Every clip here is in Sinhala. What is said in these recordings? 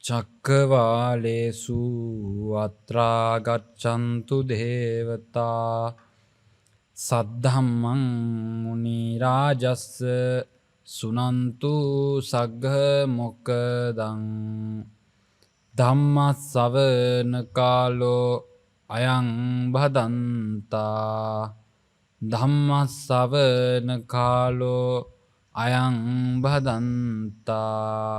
චක්කවාලේසු අත්‍රා ගච්ඡන්තු දේවතා සද්ධම්මං මුනි රාජස්ස සුනන්තු සග්ග මොක්කදං ධම්මස්සවන කාලෝ අයං භදන්තා ධම්මස්සවන කාලෝ අයං භදන්තා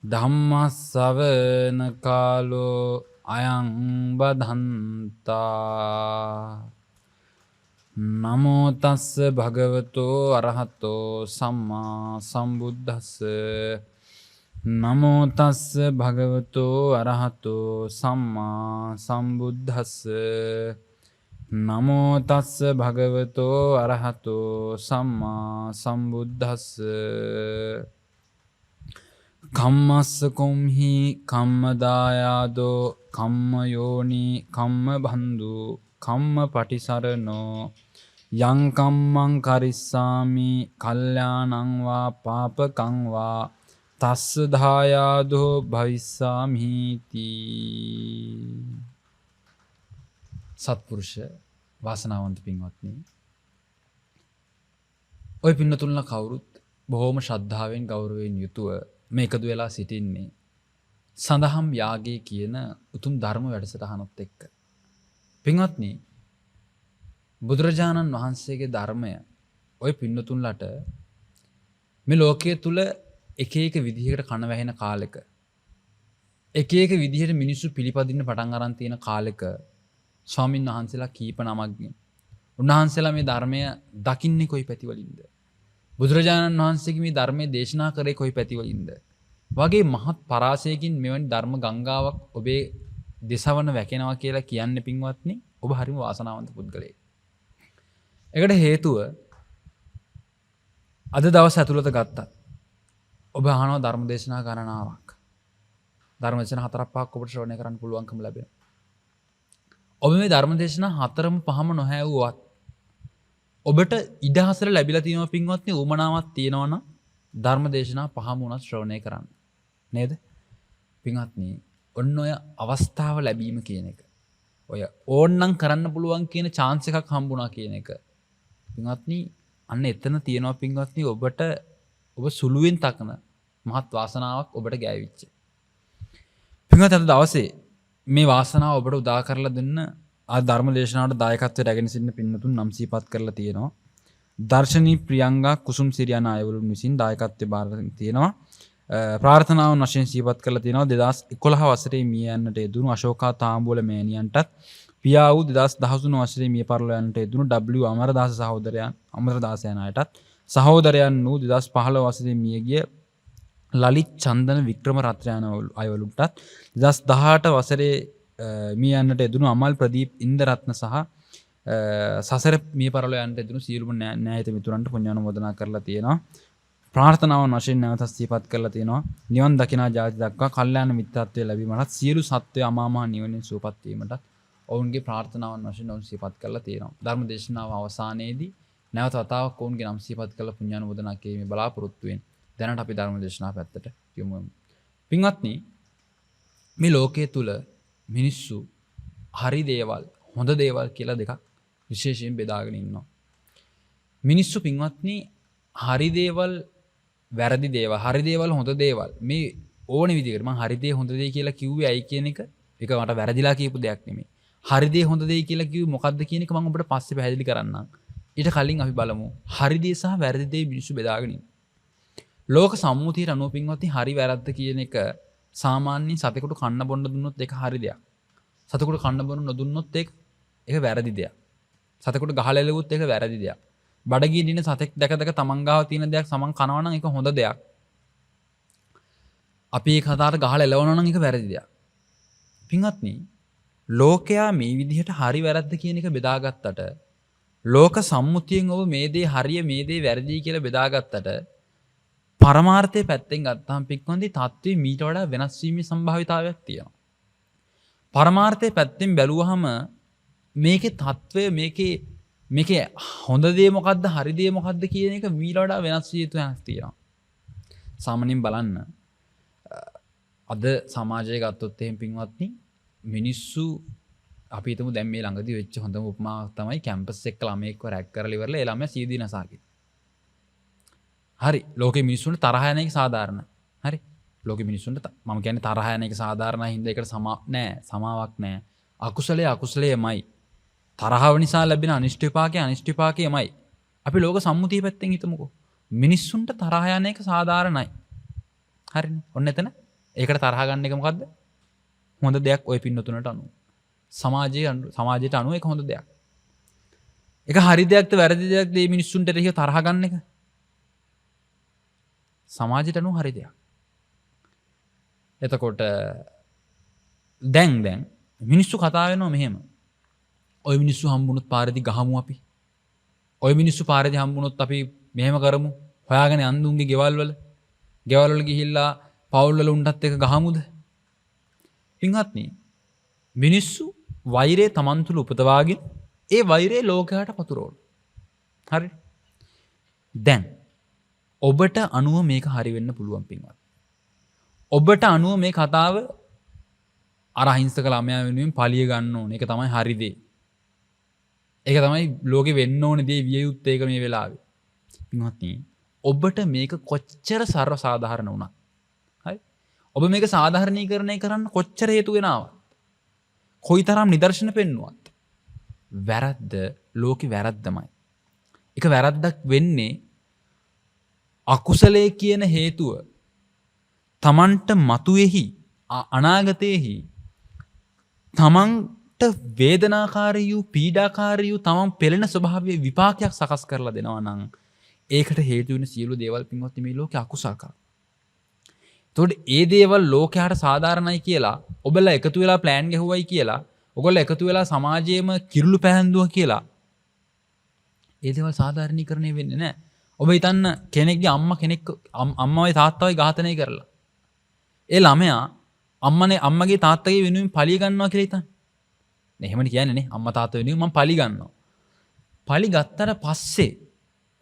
ධම්මස්සවන කාලෝ අයං බදන්තා නමෝ තස්ස භගවතෝ අරහතෝ සම්මා සම්බුද්දස්ස නමෝ තස්ස භගවතෝ අරහතෝ සම්මා සම්බුද්දස්ස නමෝ තස්ස භගවතෝ අරහතෝ සම්මා සම්බුද්දස්ස කම්මස්ස කොම්හි කම්මදායාදෝ කම්මයෝනි කම්මබන්දු කම්ම පටිසරණෝ යං කම්මං කරිස්සාමි කල්යාණං වා පාපකං වා තස්ස දායාදෝ භවිස්සාමිති. සත්පුරුෂ වාසනාවන්ත පින්වත්නි, ඔය පින්නතුල්ලා කවුරුත් බොහෝම ශ්‍රද්ධාවෙන් ගෞරවයෙන් යුතුව මේකදු වෙලා සිටින්නේ සඳහම් යාගයේ කියන උතුම් ධර්ම වැඩසටහනත් එක්ක. පින්වත්නි, බුදුරජාණන් වහන්සේගේ ධර්මය ඔය පින්නතුන්ලට මේ ලෝකයේ තුල එක එක විදිහකට කන වැහෙන කාලෙක, එක එක විදිහට මිනිස්සු පිළිපදින්න පටන් අරන් තියෙන කාලෙක ස්වාමින් වහන්සේලා කීප නමක්ගෙන් උන්වහන්සේලා මේ ධර්මය දකින්නේ කොයි පැතිවලින්ද, බුදුරජාණන් වහන්සේගේ මේ ධර්මයේ දේශනා කරේ කොයි පැතිවලින්ද වගේ මහත් පරාසයකින් මෙවැනි ධර්ම ගංගාවක් ඔබේ දෙසවන වැකෙනවා කියලා කියන්නේ පින්වත්නි, ඔබ හරිම වාසනාවන්ත පුද්ගලයෙක්. ඒකට හේතුව අද දවස් ඇතුළත ගත්තා ඔබ අහනවා ධර්ම දේශනා ගණනාවක්, ධර්ම දේශනා 4-5ක් ඔබට ශ්‍රවණය කරන්න පුළුවන්කම ලැබෙනවා. ඔබ මේ ධර්ම දේශනා 4ම 5ම නොහැවුවත් ඔබට ඉඩහසර ලැබිලා තියෙනවා පින්වත්නි, උමනාවක් තියෙනවා නම් ධර්ම දේශනා 5ම උනත් ශ්‍රවණය කරන්න. නේද? පින්වත්නි, ඔන්න ඔය අවස්ථාව ලැබීම කියන එක, ඔය ඕන්නම් කරන්න පුළුවන් කියන chance එකක් හම්බුණා කියන එක පින්වත්නි, අන්න එතන තියෙනවා පින්වත්නි ඔබට, ඔබ සුළුවෙන් තකන මහත් වාසනාවක් ඔබට ගෑවිච්ච. පින්වත්නි, අද දවසේ මේ වාසනාව ඔබට උදා කරලා දෙන්න ආ ධර්ම දේශනාවට දායකත්වයට රැගෙන සිටින පින්නතුන් නම් සිහිපත් කරලා තියෙනවා. දර්ශනී ප්‍රියංගා කුසුම් සිරියන අයවලුන් විසින් දායකත්වයේ බාරගෙන තියෙනවා. ප්‍රාර්ථනාවන් වශයෙන් සිහිපත් කරලා තියෙනවා 2011 වසරේ මිය යන්නට යෙදුණු අශෝකා තාම්බුවල මෑණියන්ටත්, පියා වූ 2013 වසරේ මිය පරලෝ යන්නට යෙදුණු W අමරදාස සහෝදරයන් අමරදාසයන් අයටත්, සහෝදරයන් වූ 2015 වසරේ මිය ගිය ලලිත් චන්දන වික්‍රම රත්නයන් අයවලුන්ටත්, 2018 වසරේ මිය යන්නට යෙදුණු අමල් ප්‍රදීප් ඉන්දරත්න සහ සසර මිය පරලෝ යන්නට යෙදුණු සියලුම න්‍යායිත මිතුරන්ට පුණ්‍යානුමෝදනා කරලා තියෙනවා. ප්‍රාර්ථනාවන් වශයෙන් නැවත සිහිපත් කරලා තියෙනවා නිවන් දකිනා ජාති දක්වා කල්යාණ මිත්‍රත්වයේ ලැබීමටත්, සියලු සත්වය අමා මහ නිවනින් සුවපත් වීමටත් ඔවුන්ගේ ප්‍රාර්ථනාවන් වශයෙන් ඔවුන් සිහිපත් කරලා තියෙනවා. ධර්ම දේශනාව අවසානයේදී නැවත වතාවක් ඔවුන්ගේ නම් සිහිපත් කරලා පුණ්‍යානුමෝදනා කිරීමේ බලාපොරොත්තු වෙන. දැනට අපි ධර්ම දේශනාව පැත්තට යමු. පින්වත්නි, මේ ලෝකයේ තුල මිනිස්සු හරි දේවල්, හොඳ දේවල් කියලා දෙකක් විශේෂයෙන් බෙදාගෙන ඉන්නවා. මිනිස්සු පින්වත්නි හරි දේවල්, වැරදි දේවල්, හරි දේවල්, හොඳ දේවල් මේ ඕන විදිහකට, මම හරි දේ හොඳ දේ කියලා කිව්වේ ඇයි කියන එක, ඒක මට වැරදිලා කියපු දෙයක් නෙමෙයි. හරි දේ හොඳ දේ කියලා කිව්වේ මොකද්ද කියන එක මම ඔබට පස්සේ පැහැදිලි කරන්නම්. ඊට කලින් අපි බලමු හරි දේ සහ වැරදි දේ මිනිස්සු බෙදාගෙන ඉන්නේ. ලෝක සම්මුතියට අනුව පින්වත්නි හරි වැරද්ද කියන එක සාමාන්‍යයෙන් සතෙකුට කන්න බොන්න දුන්නොත් ඒක හරි දෙයක්. සතෙකුට කන්න බොන්න නොදුන්නොත් ඒක වැරදි දෙයක්. සතෙකුට ගහලා එලුවොත් ඒක වැරදි දෙයක්. බඩගින්න ඉන්න සතෙක් දැක දැක තමන් ගාව තියෙන දෙයක් සමන් කනවා නම් ඒක හොඳ දෙයක්. අපි ඒ කතාවට ගහලා එලවනවා නම් ඒක වැරදි දෙයක්. පින්වත්නි, ලෝකයා මේ විදිහට හරි වැරද්ද කියන එක බෙදාගත්තට, ලෝක සම්මුතියෙන් ඔබ මේ දේ හරිය මේ දේ වැරදි කියලා බෙදාගත්තට, පරමාර්ථයේ පැත්තෙන් ගත්තාම පින්වත්නි තත්ත්වය මීට වඩා වෙනස් වීමේ සම්භාවිතාවයක් තියෙනවා. පරමාර්ථයේ පැත්තෙන් බැලුවහම මේකේ තත්ත්වය, මේකේ හොඳ දේ මොකද්ද, හරි දේ මොකද්ද කියන එක මීට වඩා වෙනස් විය යුතු වෙනස් තියෙනවා. සාමාන්‍යයෙන් බලන්න අද සමාජය ගත්තොත් එහෙම පින්වත්නි මිනිස්සු අපි හිතමු දැන් මේ ළඟදී වෙච්ච හොඳම උපමාවක් තමයි කැම්පස් එක ළමයෙක්ව රැක් කරලා ඉවරලා ඒ ළමයා සීදී නසාගෙන. හරි ලෝකේ මිනිස්සුන්ට තරහ යන එක සාධාරණයි. හරි ලෝකේ මිනිස්සුන්ට මම කියන්නේ තරහ යන එක සාධාරණයි හින්දා ඒකට සමාවක් නෑ. අකුසලයේමයි. තරහව නිසා ලැබෙන අනිෂ්ට විපාකයමයි. අපි ලෝක සම්මුතිය පැත්තෙන් හිතමුකෝ. මිනිස්සුන්ට තරහ යන එක සාධාරණයි. හරිනේ. ඔන්න එතන ඒකට තරහ ගන්න එක මොකද්ද? හොඳ දෙයක් ඔය පින්නතුනට අනුව. සමාජයට අනුව ඒක හොඳ දෙයක්. ඒක හරි දෙයක්ද වැරදි දෙයක්ද මේ මිනිස්සුන්ට එරෙහිව තරහ ගන්න එක? සමාජයට අනුව හරි දෙයක්. එතකොට දැන් මිනිස්සු කතා වෙනවා මෙහෙම. ඔය මිනිස්සු හම්බුනොත් පාරේදී ගහමු අපි. ඔය මිනිස්සු පාරේදී හම්බුනොත් අපි මෙහෙම කරමු. හොයාගෙන යන්දුන්ගේ ගෙවල් වල ගිහිල්ලා පවුල් වල උන්ටත් එක ගහමුද? පින්වත්නි මිනිස්සු වෛරය තමන් තුළ උපදවාගෙන ඒ වෛරය ලෝකයට පතුරවන. හරි. දැන් ඔබට අනුව මේක හරි වෙන්න පුළුවන් පින්වත්. ඔබට අනුව මේ කතාව අර අහිංසක ළමයා වෙනුවෙන් පලිය ගන්න ඕනේ. ඒක තමයි හරි දේ. ඒක තමයි ලෝකෙ වෙන්න ඕනේ දේ විය යුත්තේ ඒක මේ වෙලාවේ. පින්වත්නි ඔබට මේක කොච්චර සර්ව සාධාරණ වුණත්. හරි. ඔබ මේක සාධාරණීකරණය කරන්න කොච්චර හේතු වෙනවද? කොයිතරම් නිදර්ශන පෙන්නුවත් වැරද්ද ලෝකෙ වැරද්දමයි. ඒක වැරද්දක් වෙන්නේ අකුසලයේ කියන හේතුව තමන්ට මතුවේහි අනාගතයේහි තමන්ට වේදනාකාරී වූ පීඩාකාරී වූ තමන් පෙළෙන ස්වභාවයේ විපාකයක් සකස් කරලා දෙනවා නම් ඒකට හේතු වෙන සියලු දේවල් පින්වත්නි මේ ලෝකේ අකුසල කරා. එතකොට ඒ දේවල් ලෝකයට සාධාරණයි කියලා ඔබලා එකතු වෙලා ප්ලෑන් ගැහුවයි කියලා ඔයගොල්ලෝ එකතු වෙලා සමාජයේම කිරුළු පැහැන්දුවා කියලා ඒ දේවල් සාධාරණීකරණය වෙන්නේ නැහැ. ඔබ හිතන්න කෙනෙක්ගේ අම්මවයි තාත්තවයි ඝාතනය කරලා ඒ ළමයා අම්මගේ තාත්තගේ වෙනුවෙන් පලිය ගන්නවා කියලා හිතන්න. නේ එහෙමනේ කියන්නේ නේ අම්මා තාත්තා වෙනුවෙන් මම පලි ගන්නවා. පලි ගත්තට පස්සේ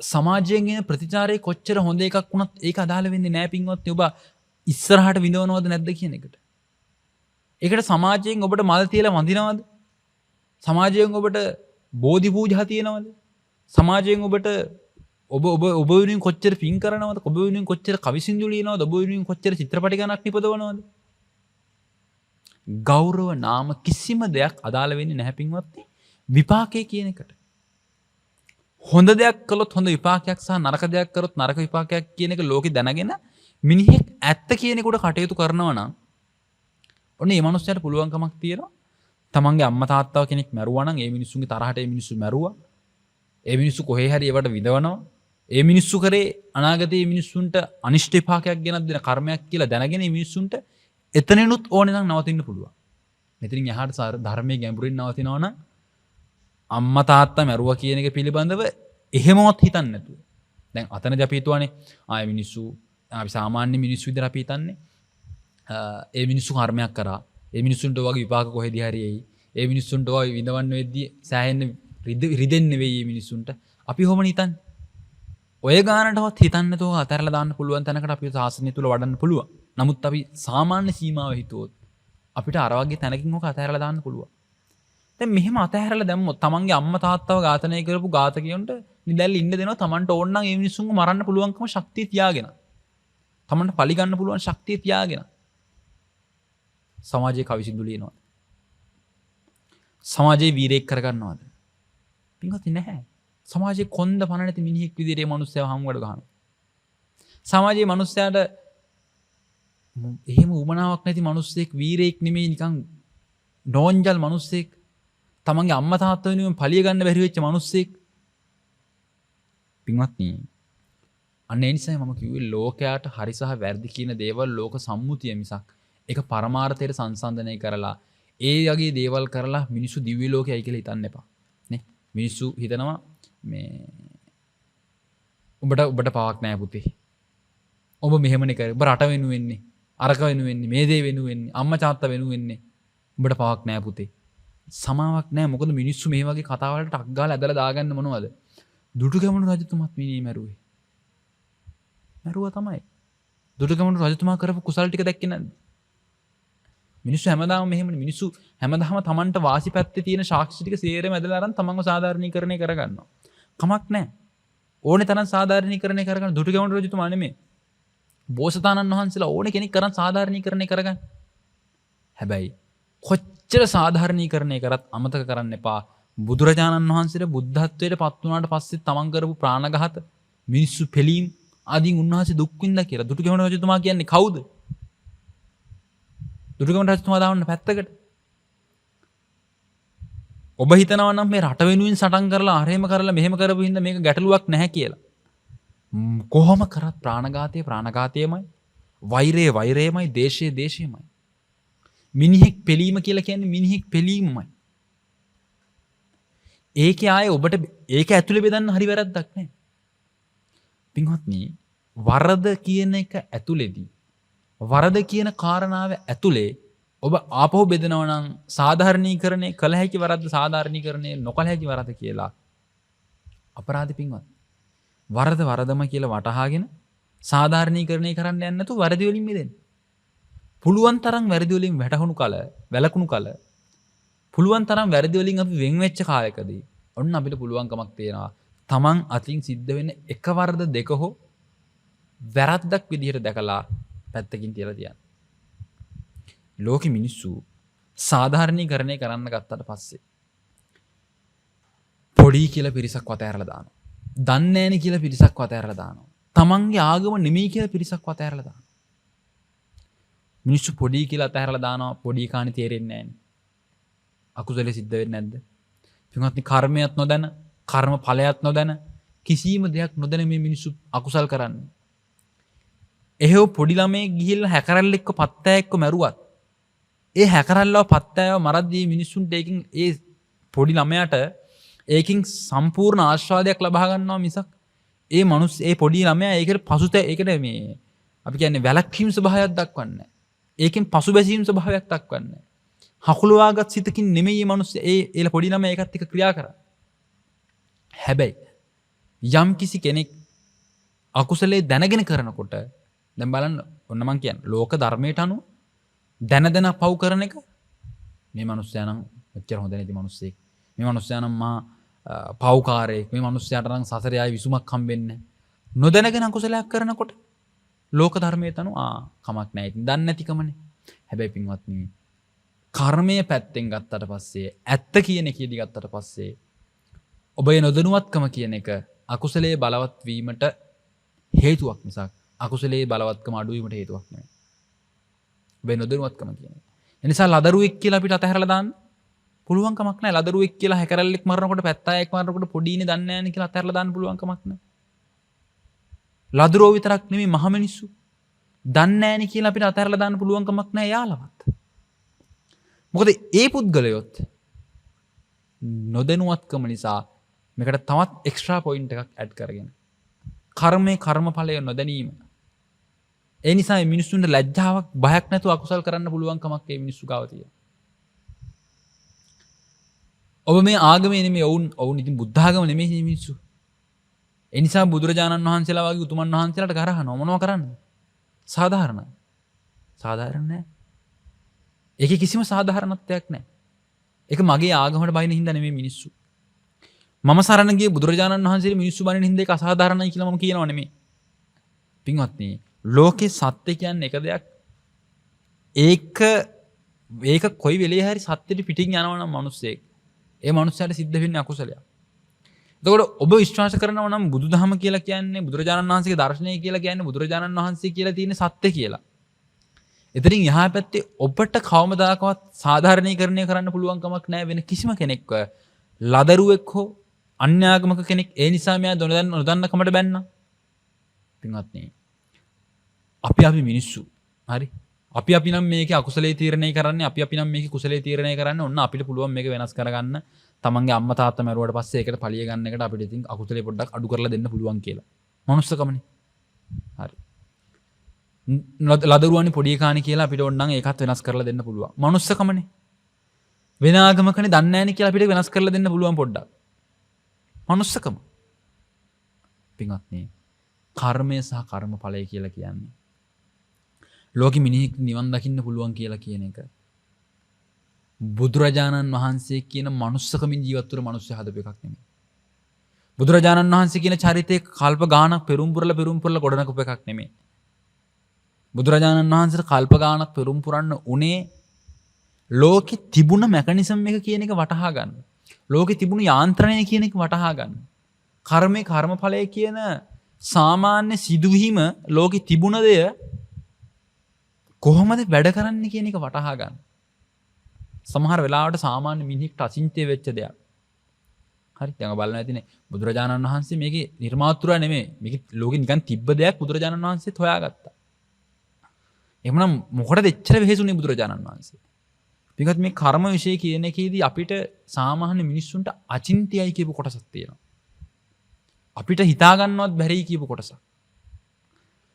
සමාජයෙන් එන ප්‍රතිචාරය කොච්චර හොඳ එකක් වුණත් ඒක අදාළ වෙන්නේ නැහැ පින්වත්නි. ඔබ ඉස්සරහට විඳවනවද නැද්ද කියන එකට. ඒකට සමාජයෙන් ඔබට මල් තියලා වඳිනවද? සමාජයෙන් ඔබට බෝධි පූජා තියනවද? සමාජයෙන් ඔබට ඔබ වෙනුවෙන් කොච්චර පින් කරනවද? ඔබ වෙනුවෙන් කොච්චර කවිසින්දු ලියනවද? ඔබ වෙනුවෙන් කොච්චර චිත්‍රපටි ගණක් නිපදවනවද? ගෞරව නාම කිසිම දෙයක් අදාළ වෙන්නේ නැහැ පින්වත්නි විපාකයේ කියන එකට. හොඳ දෙයක් කළොත් හොඳ විපාකයක් සහ නරක දෙයක් කරොත් නරක විපාකයක් කියන එක ලෝකෙ දැනගෙන මිනිහෙක් ඇත්ත කියන එකට කටයුතු කරනවා නම් ඔන්න මේ මනුස්සයාට පුළුවන්කමක් තියෙනවා තමන්ගේ අම්මා තාත්තා කෙනෙක් මැරුවා නම් ඒ මිනිස්සුන්ගේ තරහට ඒ මිනිස්සු මැරුවා. ඒ මිනිස්සු කොහේ හරි ඒවට විඳවනවා. ඒ මිනිස්සු කරේ අනාගතයේ මිනිස්සුන්ට අනිෂ්ට විපාකයක් ගෙනත් දෙන කර්මයක් කියලා දැනගෙන මේ මිනිස්සුන්ට එතනිනුත් ඕනේ නම් නවතින්න පුළුවන්. මෙතනින් එහාට ධර්මයේ ගැඹුරින් නවතිනවා නම් අම්මා තාත්තා මැරුවා කියන එක පිළිබඳව එහෙමවත් හිතන්නේ නැතුව. දැන් අතනදී අපි හිතුවානේ ආය මිනිස්සු අපි සාමාන්‍ය මිනිස්සු විතර අපි හිතන්නේ ඒ මිනිස්සු කර්මයක් කරා. ඒ මිනිස්සුන්ට වගේ විපාක කොහෙදී හරි එයි. ඒ මිනිස්සුන්ට වගේ විඳවන්න වෙද්දී සෑහෙන්න රිදෙන්නේ වෙයි මේ මිනිස්සුන්ට. අපි කොහොමද හිතන්නේ? ඔය ගානටවත් හිතන්නේ නැතුව අතහැරලා දාන්න පුළුවන් තැනකට අපි සාසනය තුල වඩන්න පුළුවන්. නමුත් අපි සාමාන්‍ය සීමාව හිතුවොත් අපිට අර වගේ තැනකින් ඔක අතහැරලා දාන්න පුළුවන්. දැන් මෙහෙම අතහැරලා දැම්මොත් තමන්ගේ අම්මා තාත්තව ඝාතනය කරපු ඝාතකයන්ට නිදැල්ල ඉන්න දෙනවා. තමන්ට ඕන නම් ඒ මිනිස්සුන්ව මරන්න පුළුවන්කම ශක්තිය තියාගෙන. තමන්ට පලි ගන්න පුළුවන් ශක්තිය තියාගෙන. සමාජයේ කවිසින්දු ලියනවාද? සමාජයේ වීරයෙක් කරගන්නවද? පින්වත්නි නැහැ. සමාජයේ කොන්ද පණ නැති මිනිහෙක් විදිහට මේ මිනිස්සයා හම්බුවට ගහනවා. සමාජයේ මිනිස්සයාට එහෙම උමනාවක් නැති මිනිස්සෙක් වීරයෙක් නෙමෙයි නිකන් නෝන්ජල් මිනිස්සෙක් තමන්ගේ අම්මා තාත්තා වෙනුවෙන් පලිය ගන්න බැරි වෙච්ච මිනිස්සෙක්. පින්වත්නි අන්න ඒ නිසා මම කිව්වේ ලෝකයට හරි සහ වැරදි කියන දේවල් ලෝක සම්මුතිය මිසක් ඒක පරමාර්ථයට සංසන්දනය කරලා ඒ වගේ දේවල් කරලා මිනිස්සු දිව්‍ය ලෝකයයි කියලා හිතන්න එපා. නේ මිනිස්සු හිතනවා මේ ඔබට පවක් නැහැ පුතේ. ඔබ මෙහෙමනේ කරේ. ඔබ රට වෙනුවෙන්නේ අරක වෙනුවෙන්නේ මේ දේ වෙනුවෙන්නේ අම්මා තාත්තා වෙනුවෙන්නේ. ඔබට පවක් නැහැ පුතේ. සමාවක් නැහැ. මොකද මිනිස්සු මේ වගේ කතා වලට ටක් ගාලා ඇදලා දාගන්න මොනවද? දුටුගැමුණු රජතුමත් මිනී මැරුවේ. මැරුවා තමයි. දුටුගැමුණු රජතුමා කරපු කුසල් ටික දැක්කේ නැද්ද? මිනිස්සු හැමදාම මෙහෙමනේ. මිනිස්සු හැමදාම Tamanට වාසි පැත්තේ තියෙන සාක්ෂි ටික සේරම ඇදලා අරන් තමන්ව සාධාරණීකරණය කරගන්නවා. කමක් නැහැ. ඕනේ තරම් සාධාරණීකරණය කරගන්න දුටුගැමුණු රජතුමා නෙමෙයි. බෝසතාණන් වහන්සේලා ඕනේ කෙනෙක් කරන් සාධාරණීකරණය කරගන්න. හැබැයි කොච්චර සාධාරණීකරණය කරත් අමතක කරන්න එපා. බුදුරජාණන් වහන්සේට බුද්ධත්වයට පත් වුණාට පස්සේ තමන් කරපු ප්‍රාණඝාත, මිනිස්සු පෙලීම් ආදීන් උන්වහන්සේ දුක් විඳලා කියලා දුටුගැමුණු රජතුමා කියන්නේ කවුද? දුටුගැමුණු රජතුමා දාවන්න පැත්තකට. ඔබ හිතනවා නම් මේ රට වෙනුවෙන් සටන් කරලා අරහෙම කරලා මෙහෙම කරපු හින්දා මේක ගැටලුවක් නැහැ කියලා. කොහොම කරත් ප්‍රාණඝාතය ප්‍රාණඝාතයමයි, වෛරය වෛරයමයි, දේශය දේශයමයි. මිනිහෙක් පෙලීම කියලා කියන්නේ මිනිහෙක් පෙලීමමයි. ඒකේ ආයේ ඔබට ඒක ඇතුලේ බෙදන්න හරි වැරද්දක් නැහැ. පින්වත්නි, වරද කියන එක ඇතුලේදී, වරද කියන කාරණාව ඇතුලේ ඔබ ආපහු බෙදනවා නම් සාධාරණීකරණය කළ හැකි වරද්ද සාධාරණීකරණය නොකළ හැකි වරද කියලා අපරාධ පින්වත්. වරද වරදම කියලා වටහාගෙන සාධාරණීකරණය කරන්න යන්නේ නැතුව වැරදි වලින් මිදෙන්න. පුළුවන් තරම් වැරදි වලින් වැළකුණු කල පුළුවන් තරම් වැරදි වලින් අපි වෙන් වෙච්ච කාලයකදී ඔන්න අපිට පුළුවන්කමක් තියෙනවා තමන් අතින් සිද්ධ වෙන එක වරද දෙක හෝ වැරද්දක් විදිහට දැකලා පැත්තකින් තියලා තියන්න. ලෝකෙ මිනිස්සු සාධාරණීකරණය කරන්න ගත්තට පස්සේ පොඩි කියලා පිරිසක් වතෑරලා දානවා. දන්නේ නැණි කියලා පිරිසක් වතෑරලා දානවා. තමන්ගේ ආගම නෙමෙයි කියලා පිරිසක් වතෑරලා දානවා. මිනිස්සු පොඩි කියලා අතහැරලා දානවා. පොඩි කාණි තේරෙන්නේ නැණි. අකුසලෙ සිද්ධ වෙන්නේ නැද්ද? පින්වත්නි, කර්මයක් නොදැන, කර්ම ඵලයක් නොදැන, කිසිම දෙයක් නොදැන මේ මිනිස්සු අකුසල් කරන්නේ. එහෙව පොඩි ළමයි ගිහිල්ලා හැකරල්ල එක්ක පත්තෑ එක්ක මැරුවත් ඒ හැකරල්ලව පත්තෑව මරද්දී මිනිස්සුන්ට ඒකින් ඒ පොඩි ළමයාට ඒකින් සම්පූර්ණ ආස්වාදයක් ලබා ගන්නවා මිසක් ඒ පොඩි ළමයා ඒකට ඒකට මේ අපි කියන්නේ වැළක්වීම් ස්වභාවයක් දක්වන්නේ නැහැ. ඒකෙන් පසුබැසීම් ස්වභාවයක් දක්වන්නේ නැහැ. හකුලවාගත් සිතකින් නෙමෙයි මේ මිනිස්සු ඒ පොඩි ළමයා ඒකත් එක්ක ක්‍රියා කරන්නේ. හැබැයි යම් කිසි කෙනෙක් අකුසලයේ දැනගෙන කරනකොට දැන් බලන්න ඔන්න මං කියන්නේ ලෝක ධර්මයට අනුව දැන පව් කරන එක මේ මිනිස්සයා නම් මෙච්චර හොඳ නැති මිනිස්සෙක්. මේ මිනිස්සයා නම් මා පව්කාරයෙක්. මේ මිනිස්සයාට නම් සසරේ ආයි විසුමක් හම්බෙන්නේ නැහැ. නොදැනගෙන අකුසලයක් කරනකොට ලෝක ධර්මයට අනුව කමක් නැහැ. ඉතින් දන්නේ නැතිකමනේ. හැබැයි පින්වත්නි, කර්මයේ පැත්තෙන් ගත්තට පස්සේ ඇත්ත කියන එකේදී ගත්තට පස්සේ ඔබේ නොදැනුවත්කම කියන එක අකුසලයේ බලවත් වීමට හේතුවක් මිසක් අකුසලයේ බලවත්කම අඩු වීමට හේතුවක් නෙමෙයි. ඔබේ නොදැනුවත්කම කියන්නේ. ඒ නිසා ලදරුවෙක් කියලා අපිට අතහැරලා දාන්න පුළුවන් කමක් නැහැ. ලදරුවෙක් කියලා හැකරල්ලෙක් මරනකොට පැත්තායෙක් මරනකොට පොඩිනේ දන්නේ නැහැ නේ කියලා අතහැරලා දාන්න පුළුවන් කමක් නැහැ. ලදරුවෝ විතරක් නෙමෙයි මහ මිනිස්සු දන්නේ නැහැ නේ කියලා අපිට අතහැරලා දාන්න පුළුවන් කමක් නැහැ යාලවත්. මොකද ඒ පුද්ගලයොත් නොදැනුවත්කම නිසා මේකට තවත් එක්ස්ට්‍රා පොයින්ට් එකක් ඇඩ් කරගෙන කර්මයේ කර්මඵලය නොදැනීම. ඒ නිසා මේ මිනිස්සුන්ට ලැජ්ජාවක් බයක් නැතුව අකුසල් කරන්න පුළුවන් කමක් මේ මිනිස්සු ගාව තියෙනවා. ඔබ මේ ආගමේ නෙමෙයි ඔවුන් ඉතින් බුද්ධ ආගම නෙමෙයි මේ මිනිස්සු. ඒ නිසා බුදුරජාණන් වහන්සේලා වගේ උතුමන් වහන්සේලාට ගරහනවා මොනව කරන්නද? සාධාරණයි. සාධාරණ නැහැ. ඒකේ කිසිම සාධාරණත්වයක් නැහැ. ඒක මගේ ආගමකට බයින හින්දා නෙමෙයි මිනිස්සු. මම සරණ ගිය බුදුරජාණන් වහන්සේගේ මිනිස්සු බණින හින්දා ඒක අසාධාරණයි කියලා මම කියනවා නෙමෙයි. පින්වත්නි, ලෝකේ සත්‍ය කියන්නේ එක දෙයක්. ඒක කොයි වෙලේ හරි සත්‍යෙට පිටින් යනවා නම් මිනිස්සෙක්. ඒ මනුස්සයාට සිද්ධ වෙන්නේ අකුසලයක්. එතකොට ඔබ විශ්වාස කරනවා නම් බුදුදහම කියලා කියන්නේ බුදුරජාණන් වහන්සේගේ දර්ශනය කියලා කියන්නේ බුදුරජාණන් වහන්සේ කියලා තියෙන සත්‍ය කියලා. එතනින් එහා පැත්තේ ඔබට කවමදාකවත් සාධාරණීකරණය කරන්න පුළුවන් කමක් නැහැ වෙන කිසිම කෙනෙක්ව. ලදරුවෙක් හෝ අන්‍යාගමක කෙනෙක් ඒ නිසා මෙයා නොදන්න කමට බැන්නා. පින්වත්නි, අපි මිනිස්සු. හරි. අපි නම් මේකේ අකුසලයේ තීරණය කරන්නේ, අපි නම් මේකේ කුසලයේ තීරණය කරන්නේ. ඔන්න අපිට පුළුවන් මේක වෙනස් කරගන්න. තමන්ගේ අම්මා තාත්තා මැරුවට පස්සේ ඒකට පලිය ගන්න එකට අපිට ඉතින් අකුසලයේ පොඩ්ඩක් අඩු කරලා දෙන්න පුළුවන් කියලා. මනුස්සකමනේ. හරි. ලදරුවනි පොඩි කාණි කියලා අපිට ඕනනම් ඒකත් වෙනස් කරලා දෙන්න පුළුවන්. මනුස්සකමනේ. වෙන ආගමකනේ දන්නේ නැහැ නේ කියලා අපිට වෙනස් කරලා දෙන්න පුළුවන් පොඩ්ඩක්. මනුස්සකම. පින්වත්නි, කර්මය සහ කර්මඵලය කියලා කියන්නේ ලෝකෙ මිනිහෙක් නිවන් දකින්න පුළුවන් කියලා කියන එක බුදුරජාණන් වහන්සේ කියන මනුස්සකමින් ජීවත් වුණු මිනිස්සු හදපු එකක් නෙමෙයි. බුදුරජාණන් වහන්සේ කියන චරිතේ කල්ප ගානක් පෙරම් පුරලා ගොඩනගපු එකක් නෙමෙයි. බුදුරජාණන් වහන්සේට කල්ප ගානක් පෙරම් පුරන්න උනේ ලෝකෙ තිබුණ මෙකනිසම් එක කියන එක වටහා ගන්න. ලෝකෙ තිබුණු යාන්ත්‍රණය කියන එක වටහා ගන්න. කර්මේ කර්මඵලය කියන සාමාන්‍ය සිදුවීම ලෝකෙ තිබුණ දෙය කොහොමද වැඩ කරන්නේ කියන එක වටහා ගන්න. සමහර වෙලාවට සාමාන්‍ය මිනිහෙක්ට අචින්ත්‍ය වෙච්ච දෙයක්. හරි දැන් බලන්න ඇතිනේ බුදුරජාණන් වහන්සේ මේකේ නිර්මාතෘයා නෙමෙයි. මේක ලෝකෙ නිකන් තිබ්බ දෙයක් බුදුරජාණන් වහන්සේත් හොයාගත්තා. එහෙමනම් මොකටද එච්චර වෙහෙසුනේ බුදුරජාණන් වහන්සේ? පිටත් මේ කර්ම විශ්ය කියන එකේදී අපිට සාමාන්‍ය මිනිස්සුන්ට අචින්ත්‍යයි කියපු කොටසක් තියෙනවා. අපිට හිතා ගන්නවත් බැරි කියපු කොටසක්.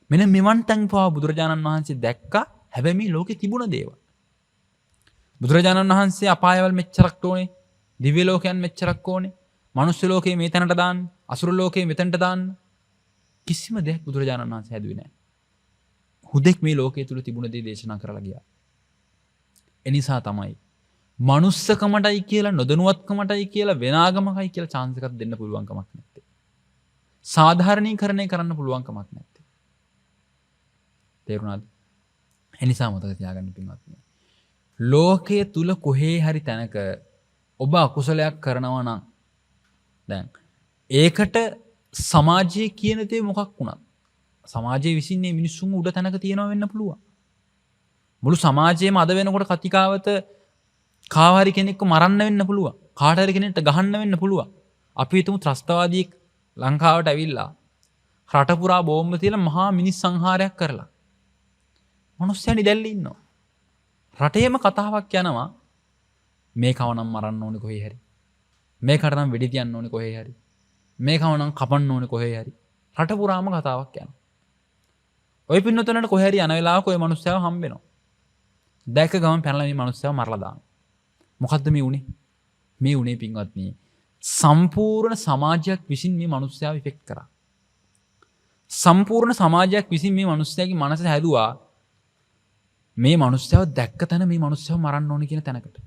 මෙන්න මෙවන් තැන් පවා බුදුරජාණන් වහන්සේ දැක්කා. හැබැයි මේ ලෝකේ තිබුණ දේවල්. බුදුරජාණන් වහන්සේ අපායවල මෙච්චරක් ඕනේ. දිව්‍ය ලෝකයන් මෙච්චරක් ඕනේ. මනුස්ස ලෝකේ මේ තැනට දාන්න, අසුර ලෝකේ මෙතනට දාන්න. කිසිම දෙයක් බුදුරජාණන් වහන්සේ හැදුවේ නැහැ. හුදෙක් මේ ලෝකයේ තුල තිබුණ දේ දේශනා කරලා ගියා. එනිසා තමයි මනුස්සකමටයි කියලා නොදනුවත්කමටයි කියලා වෙනාගමකයි කියලා chance එකක් දෙන්න පුළුවන් කමක් නැත්තේ. සාධාරණීකරණය කරන්න පුළුවන් කමක් නැත්තේ. තේරුණාද? එනිසා මතක තියාගන්න පින්වත්නි. ලෝකයේ තුල කොහේ හරි තැනක ඔබ අකුසලයක් කරනවා නම් දැන් ඒකට සමාජයේ කියන දේ මොකක් වුණත් සමාජයේ විසින් මේ මිනිස්සුන් උඩ තැනක තියනවා වෙන්න පුළුවන්. මුළු සමාජයේම අද වෙනකොට කතිකාවත කාව හරි කෙනෙක්ව මරන්න වෙන්න පුළුවන්. කාට හරි කෙනෙක්ට ගහන්න වෙන්න පුළුවන්. අපි හිතමු ත්‍රස්තවාදී ලංකාවට ඇවිල්ලා රට පුරා බෝම්බ තියලා මහා මිනිස් සංහාරයක් කරලා. මිනිස්සුන් ඉදැල්ලි ඉන්නවා. රටේම කතාවක් යනවා මේ කව නම් මරන්න ඕනේ කොහේ හරි. මේකට නම් වෙඩි තියන්න ඕනේ කොහේ හරි. මේ කව නම් කපන්න ඕනේ කොහේ හරි. රට පුරාම කතාවක් යනවා. ඔය පින්නතොලට කොහේ හරි යන වෙලාවක ඔය මිනිස්සුව හම්බ වෙනවා. දැක්ක ගමන් පැනලා මේ මිනිස්සුව මරලා දානවා. මොකද්ද මේ උනේ? මේ උනේ පින්වත්නි සම්පූර්ණ සමාජයක් විසින් මේ මිනිස්සුව ඉෆෙක්ට් කරා. සම්පූර්ණ සමාජයක් විසින් මේ මිනිස්සුගේ මනස හැදුවා මේ මිනිස්සුව දැක්ක තැන මේ මිනිස්සුව මරන්න ඕනේ කියන තැනකට.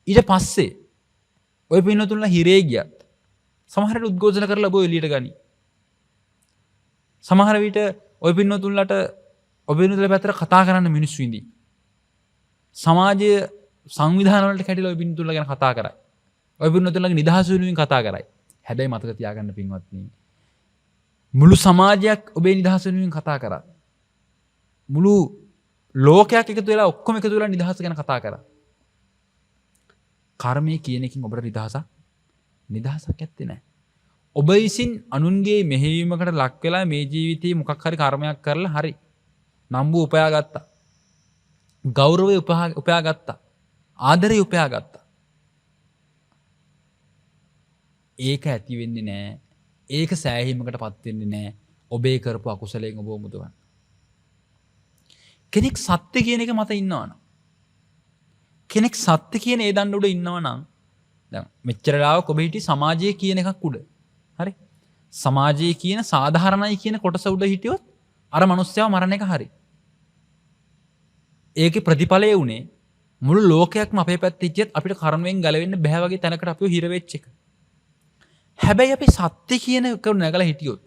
ඊට පස්සේ ඔය පින්නතුන්ලා හිරේ ගියත් සමහරට උද්ඝෝෂණ කරලා ඔබ එළියට ගනි. සමහර විට ඔය පින්නතුන්ලට ඔබ පින්නතුන්ලා පැත්තට කතා කරන්න මිනිස්සු ඉඳී. සමාජයේ සංවිධාන වලට කැඩිලා ඔය පින්නතුන්ලා ගැන කතා කරයි. ඔය පින්නතුන්ලාගේ නිදහස වෙනුවෙන් කතා කරයි. හැබැයි මතක තියාගන්න පින්වත්නි මුළු සමාජයක් ඔබේ නිදහස වෙනුවෙන් කතා කරා. මුළු ලෝකයක් එකතු වෙලා ඔක්කොම එකතු වෙලා නිදහස ගැන කතා කරා. කර්මය කියන එකකින් ඔබට නිදහසක් ඇත්තේ නැහැ. ඔබ විසින් අනුන්ගේ මෙහෙයීමකට ලක් වෙලා මේ ජීවිතේ මොකක් හරි කර්මයක් කරලා හරි නම්බු උපයා ගත්තා. ගෞරවය උපයා ගත්තා. ආදරය උපයා ගත්තා. ඒක ඇති වෙන්නේ නැහැ. ඒක සෑහීමකටපත් වෙන්නේ නැහැ. ඔබේ කරපු අකුසලයෙන් ඔබව මුදවන්න. කෙනෙක් සත්‍ය කියන එක මත ඉන්නවනම් කෙනෙක් සත්‍ය කියන ඒ දඬ උඩ ඉන්නවනම් දැන් මෙච්චර ලාවක ඔබ හිටියේ සමාජයේ කියන එකක් උඩ. හරි? සමාජයේ කියන සාධාරණයි කියන කොටස උඩ හිටියොත් අර මිනිස්සයව මරණ එක හරි. ඒකේ ප්‍රතිඵලය උනේ මුළු ලෝකයක්ම අපේ පැත්තේ ඉච්චියත් අපිට කර්මයෙන් ගැලවෙන්න බෑ වගේ තැනකට අපිව හිර වෙච්ච එක. හැබැයි අපි සත්‍ය කියන එක නැගලා හිටියොත්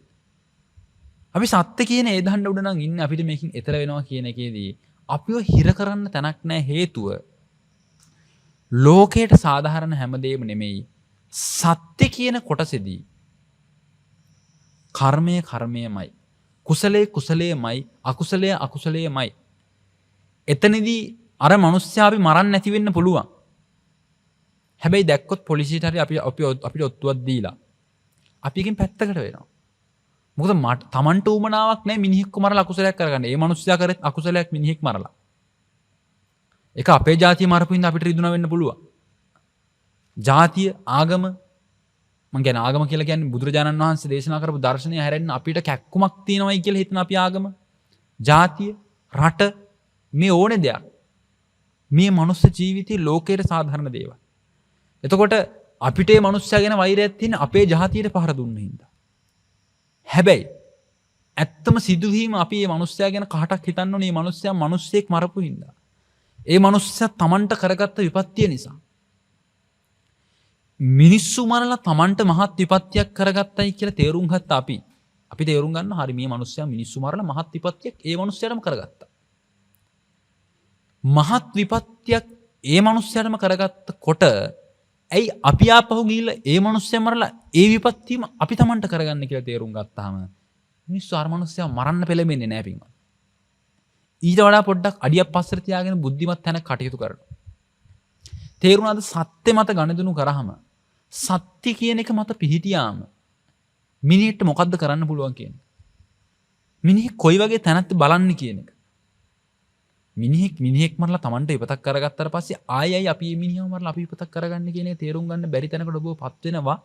අපි සත්‍ය කියන ඒ දඬ උඩ නම් ඉන්නේ අපිට මේකෙන් එතර වෙනවා කියන එකේදී අපිව හිර කරන්න තැනක් නැහැ. හේතුව ලෝකයට සාධාරණ හැමදේම නෙමෙයි සත්‍ය කියන කොටසේදී කර්මය කර්මයමයි කුසලයේ කුසලයමයි අකුසලයේ අකුසලයමයි. එතනදී අර මිනිස්සයා අපි මරන්න නැති වෙන්න පුළුවන්. හැබැයි දැක්කොත් පොලිසියට හරි අපිට ඔත්තුවක් දීලා අපි එකෙන් පැත්තකට වෙනවා. මොකද තමන්ට උමනාවක් නැහැ මිනිහෙක්ව මරලා අකුසලයක් කරගන්න. ඒ මිනිස්සයා කරේ අකුසලයක් මිනිහෙක් මරලා. ඒක අපේ ජාතිය මරපු හින්දා අපිට රිදුනා වෙන්න පුළුවන්. ජාතිය ආගම මං කියන්නේ ආගම කියලා කියන්නේ බුදුරජාණන් වහන්සේ දේශනා කරපු දර්ශනය හැරෙන්න අපිට කැක්කුමක් තියෙනවයි කියලා හිතන අපි ආගම ජාතිය රට මේ ඕනේ දෙයක්. මේ මනුස්ස ජීවිතේ ලෝකයේ සාධාරණ දේවල්. එතකොට අපිට මේ මනුස්සයා ගැන වෛරයක් තියෙන අපේ ජාතියට පහර දුන්න හින්දා. හැබැයි ඇත්තම සිදුවීම අපි මේ මනුස්සයා ගැන කාටක් හිතන්න ඕනේ මේ මනුස්සයා මිනිස්සෙක් මරපු හින්දා. ඒ මනුස්සයා තමන්ට කරගත්ත විපත්තිය නිසා. මිනිස්සු මරලා තමන්ට මහත් විපත්තියක් කරගත්තයි කියලා තේරුම් ගත්ත අපි තේරුම් ගන්න හරි මේ මනුස්සයා මිනිස්සු මරලා මහත් විපත්තියක් ඒ මනුස්සයාටම කරගත්තා. මහත් විපත්තියක් ඒ මනුස්සයාටම කරගත්ත කොට ඇයි අපි ආපහු ගිහිල්ලා ඒ මනුස්සයා මරලා ඒ විපත්තියම අපි තමන්ට කරගන්න කියලා තේරුම් ගත්තාම මිනිස්සු අර මනුස්සයා මරන්න පෙළඹෙන්නේ නැහැ පින්වත්. ඊට වඩා පොඩ්ඩක් අඩියක් පස්සට තියාගෙන බුද්ධිමත් තැන කටයුතු කරනවා. තේරුණාද සත්‍ය මත ගනුදෙනු කරාම සත්‍ය කියන එක මත පිහිටියාම මිනිහෙට මොකද්ද කරන්න පුළුවන් කියන්නේ. මිනිහෙක් කොයි වගේ තැනක්ද බලන්න කියන එක. මිනිහෙක් මරලා Tamanට ඉපතක් කරගත්තාට පස්සේ ආයෙයි අපි මේ මිනිහව මරලා අපි ඉපතක් කරගන්න කියන එක තේරුම් ගන්න බැරි තැනකට ඔබපත් වෙනවා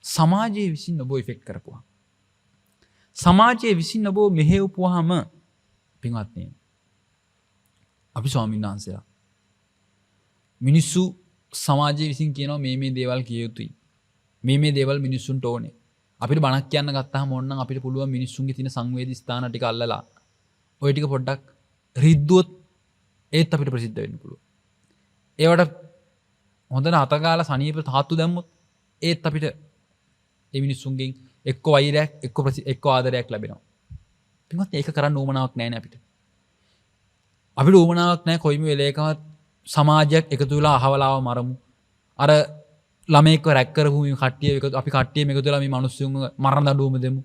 සමාජයේ විසින් ඔබ ඉෆෙක්ට් කරපුවා. සමාජයේ විසින් ඔබ මෙහෙවපුවාම පින්වත්නි අපි ස්වාමීන් වහන්සේලා මිනිස්සු සමාජයේ විසින් කියනවා මේ දේවල් කිය යුතුයි. මේ දේවල් මිනිස්සුන්ට ඕනේ. අපිට බණක් කියන්න ගත්තාම ඕනනම් අපිට පුළුවන් මිනිස්සුන්ගේ තියෙන සංවේදී ස්ථාන ටික අල්ලලා ওই ටික පොඩ්ඩක් රිද්දුවොත් ඒත් අපිට ප්‍රසිද්ධ වෙන්න පුළුවන්. ඒවට හොඳට අතගාලා සනීප තාත්තු දැම්මොත් ඒත් අපිට ඒ මිනිස්සුන්ගෙන් එක්ක වෛරයක් එක්ක ආදරයක් ලැබෙනවා. පින්වත් ඒක කරන්න උවමනාවක් නැහැ නේ අපිට. අපිට උවමනාවක් නැහැ කොයිම වෙලේකවත් සමාජයක් එකතු වෙලා අහවලාව මරමු. අර ළමෙක්ව රැක් කරපු කට්ටිය අපි කට්ටියම එකතු වෙලා මේ මිනිස්සුන්ව මරණ දඬුවම දෙමු.